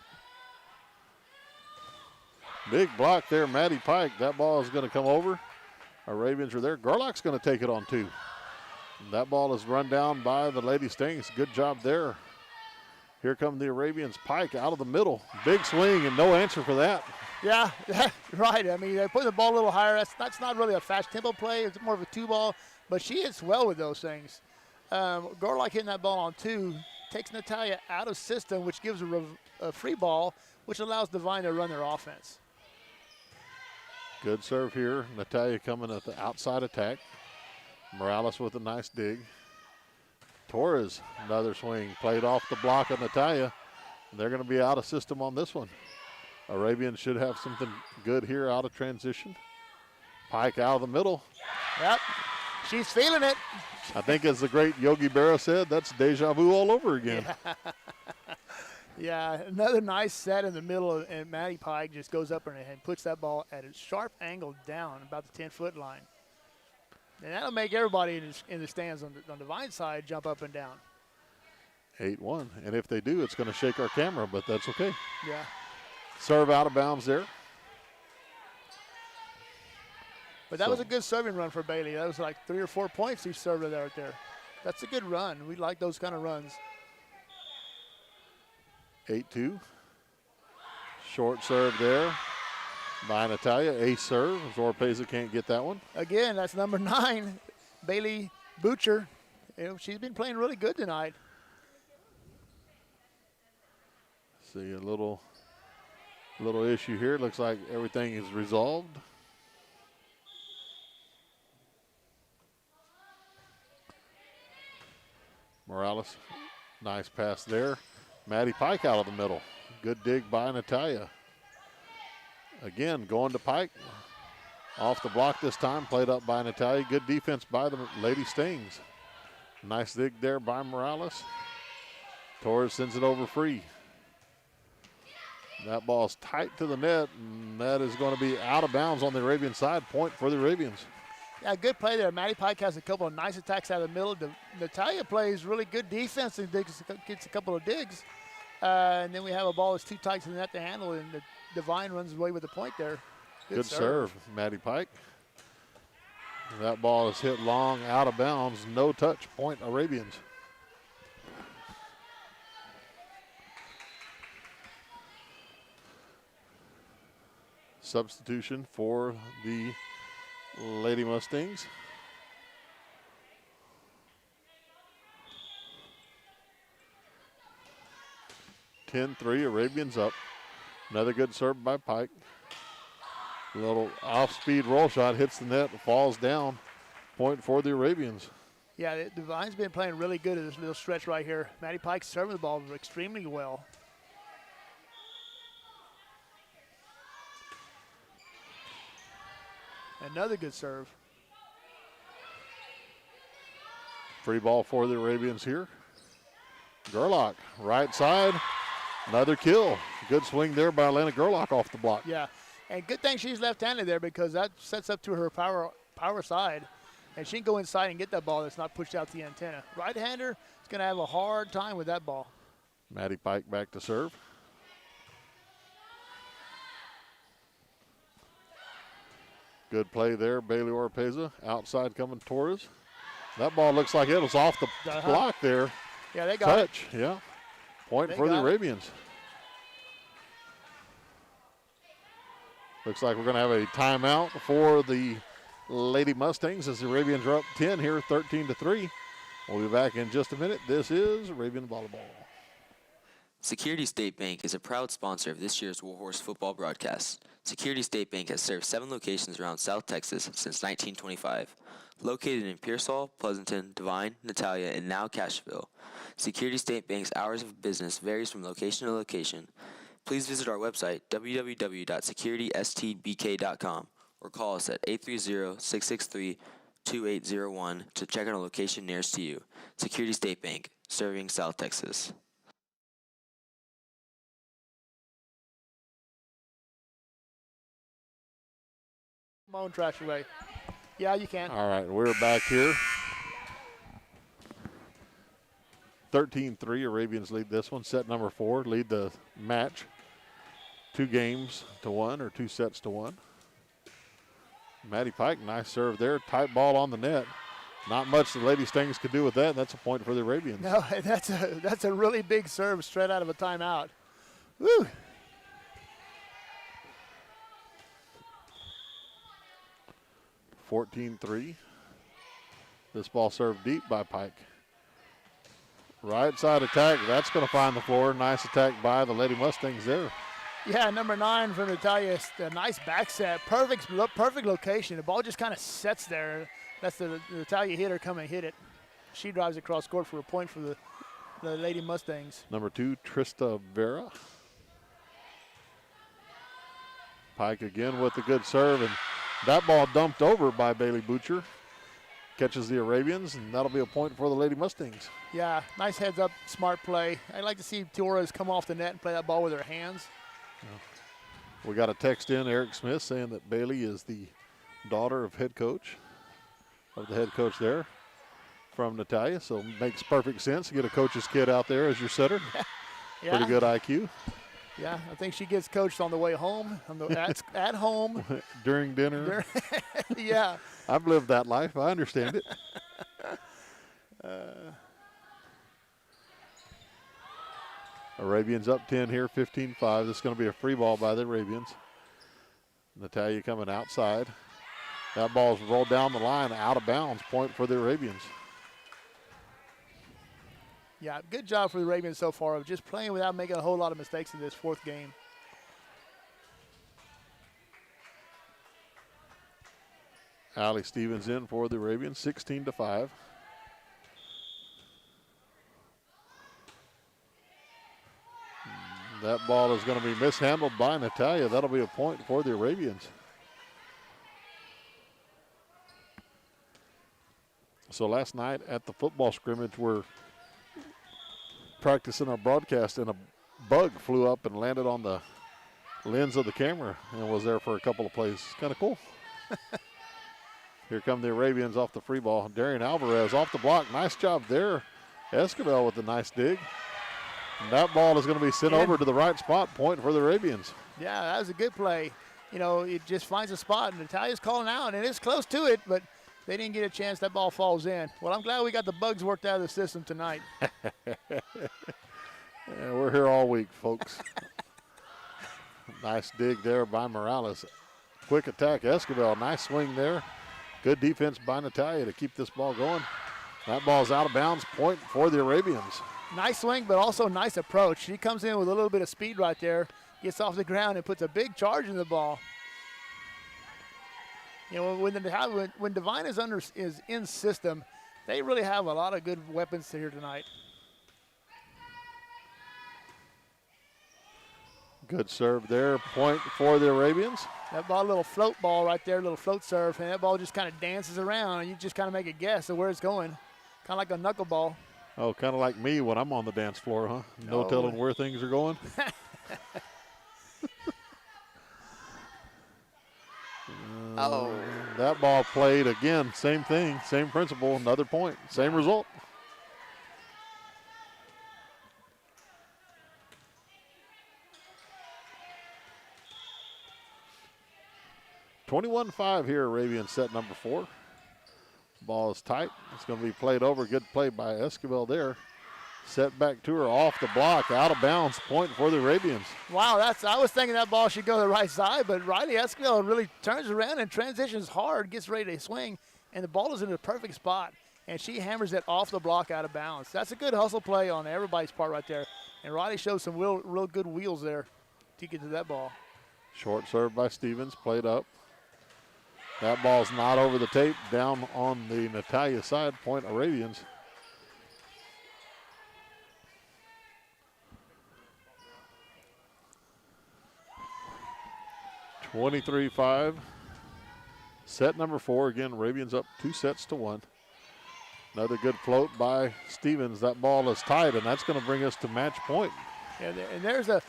Big block there, Maddie Pike. That ball is going to come over. Arabians are there. Garlock's going to take it on 2. And that ball is run down by the Lady Stings. Good job there. Here come the Arabians. Pike out of the middle. Big swing and no answer for that. Yeah, right. I mean, they put the ball a little higher. That's not really a fast tempo play. It's more of a 2-ball, but she hits well with those things. Garlock hitting that ball on 2 takes Natalia out of system, which gives a free ball, which allows Divine to run their offense. Good serve here. Natalia coming at the outside attack. Morales with a nice dig. Torres, another swing. Played off the block of Natalia. They're going to be out of system on this one. Arabian should have something good here out of transition. Pike out of the middle. Yep, she's feeling it. I think as the great Yogi Berra said, that's deja vu all over again. Yeah, another nice set in the middle, and Maddie Pike just goes up and puts that ball at a sharp angle down about the 10-foot line. And that'll make everybody in the stands on the Divine side jump up and down. 8-1, and if they do, it's going to shake our camera, but that's okay. Yeah. Serve out of bounds there. But that was a good serving run for Bailey. That was like 3 or 4 points he served right there. That's a good run. We like those kind of runs. 8-2. Short serve there by Natalia. Ace serve. Zorpeza can't get that one. Again, that's number 9, Bailey Butcher. You know, she's been playing really good tonight. See a little issue here. Looks like everything is resolved. Morales, nice pass there. Maddie Pike out of the middle. Good dig by Natalia. Again, going to Pike. Off the block this time, played up by Natalia. Good defense by the Lady Stings. Nice dig there by Morales. Torres sends it over free. That ball's tight to the net, and that is going to be out of bounds on the Arabian side. Point for the Arabians. Yeah, good play there. Maddie Pike has a couple of nice attacks out of the middle. Natalia plays really good defense and gets a couple of digs. And then we have a ball that's too tight to the net to handle, and the Divine runs away with the point there. Good serve, Maddie Pike. That ball is hit long, out of bounds, no touch, point Arabians. Substitution for the Lady Mustangs. (10-3) Arabians up. Another good serve by Pike. Little off-speed roll shot hits the net, falls down. Point for the Arabians. Yeah, the Divine's been playing really good at this little stretch right here. Maddie Pike's serving the ball extremely well. Another good serve. Free ball for the Arabians here. Gerlach, right side, another kill. Good swing there by Elena Gerlach off the block. Yeah, and good thing she's left-handed there because that sets up to her power side, and she can go inside and get that ball that's not pushed out the antenna. Right-hander is going to have a hard time with that ball. Maddie Pike back to serve. Good play there, Bailey Oropeza. Outside coming Torres. That ball looks like it was off the block there. Yeah, they got touch, yeah. Point for the Arabians. Looks like we're going to have a timeout for the Lady Mustangs as the Arabians are up 10 here, 13-3. We'll be back in just a minute. This is Arabian Volleyball. Security State Bank is a proud sponsor of this year's Warhorse football broadcast. Security State Bank has served 7 locations around South Texas since 1925. Located in Pearsall, Pleasanton, Divine, Natalia, and now Cashville, Security State Bank's hours of business varies from location to location. Please visit our website, www.securitystbk.com, or call us at 830-663-2801 to check on a location nearest to you. Security State Bank, serving South Texas. my own trash away. Yeah, you can. All right, we're back here. 13-3, Arabians lead this one. Set number 4, lead the match. 2 games to 1 or 2 sets to 1. Maddie Pike, nice serve there. Tight ball on the net. Not much the Lady Stings could do with that. That's a point for the Arabians. No, that's a really big serve straight out of a timeout. Woo! (14-3). This ball served deep by Pike. Right side attack. That's going to find the floor. Nice attack by the Lady Mustangs there. Yeah, number 9 for Natalia. A nice back set. Perfect location. The ball just kind of sets there. That's the Natalia hitter come and hit it. She drives across court for a point for the the Lady Mustangs. Number 2, Trista Vera. Pike again with a good serve, and that ball dumped over by Bailey Butcher. Catches the Arabians, and that'll be a point for the Lady Mustangs. Yeah, nice heads up, smart play. I'd like to see Torres come off the net and play that ball with her hands. We got a text in, Eric Smith, saying that Bailey is the daughter of the head coach there from Natalia, so makes perfect sense to get a coach's kid out there as your setter. Yeah. Pretty good IQ. Yeah, I think she gets coached on the way home, at home. During dinner. Yeah. I've lived that life. I understand it. Arabians up 10 here, 15-5. This is going to be a free ball by the Arabians. Natalia coming outside. That ball's rolled down the line, out of bounds, point for the Arabians. Yeah, good job for the Arabians so far of just playing without making a whole lot of mistakes in this fourth game. Allie Stevens in for the Arabians, 16-5. That ball is going to be mishandled by Natalia. That'll be a point for the Arabians. So last night at the football scrimmage, we're practicing our broadcast, and a bug flew up and landed on the lens of the camera and was there for a couple of plays. Kind of cool. Here come the Arabians off the free ball. Darian Alvarez off the block. Nice job there. Escobar with a nice dig. And that ball is going to be sent over to the right spot, point for the Arabians. Yeah, that was a good play. You know, it just finds a spot, and Natalia's calling out, and it's close to it, but they didn't get a chance. That ball falls in. Well, I'm glad we got the bugs worked out of the system tonight. Yeah, we're here all week, folks. Nice dig there by Morales. Quick attack, Escobar. Nice swing there. Good defense by Natalia to keep this ball going. That ball's out of bounds, point for the Arabians. Nice swing, but also nice approach. She comes in with a little bit of speed right there, gets off the ground, and puts a big charge in the ball. You know, when Divine is in system, they really have a lot of good weapons here tonight. Good serve there, point for the Arabians. That ball, little float ball right there, little float serve, and that ball just kind of dances around, and you just kind of make a guess of where it's going, kind of like a knuckleball. Oh, kind of like me when I'm on the dance floor, huh? No telling where things are going. That ball played again, same thing, same principle, another point, same result. (21-5) here, Arabian set number 4. Ball is tight. It's going to be played over. Good play by Esquivel there. Set back to her off the block, out of bounds, point for the Arabians. Wow, I was thinking that ball should go to the right side, but Riley Esquivel really turns around and transitions hard, gets ready to swing, and the ball is in the perfect spot, and she hammers it off the block out of bounds. That's a good hustle play on everybody's part right there, and Riley shows some real good wheels there to get to that ball. Short serve by Stevens, played up. That ball's not over the tape, down on the Natalia side, point Arabians. (23-5). Set number 4, again, Arabians up 2-1. Another good float by Stevens. That ball is tight, and that's going to bring us to match point. And there's the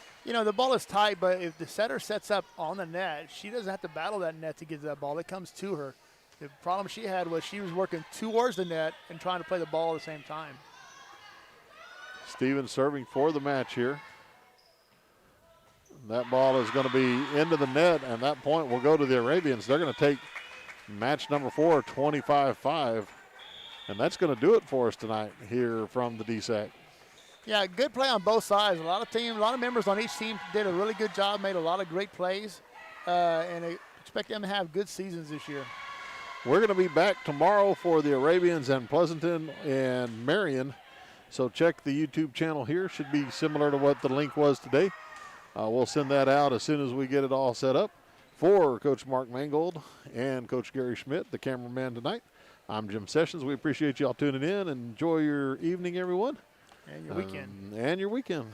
ball is tight, but if the setter sets up on the net, she doesn't have to battle that net to get to that ball. It comes to her. The problem she had was she was working towards the net and trying to play the ball at the same time. Stevens serving for the match here. That ball is going to be into the net, and that point will go to the Arabians. They're going to take match number 4, 25-5, and that's going to do it for us tonight here from the DSAC. Yeah, good play on both sides. A lot of members on each team did a really good job, made a lot of great plays, and I expect them to have good seasons this year. We're going to be back tomorrow for the Arabians and Pleasanton and Marion, so check the YouTube channel here. Should be similar to what the link was today. We'll send that out as soon as we get it all set up. For Coach Mark Mangold and Coach Gary Schmidt, the cameraman tonight, I'm Jim Sessions. We appreciate y'all tuning in. Enjoy your evening, everyone. And your weekend. And your weekend.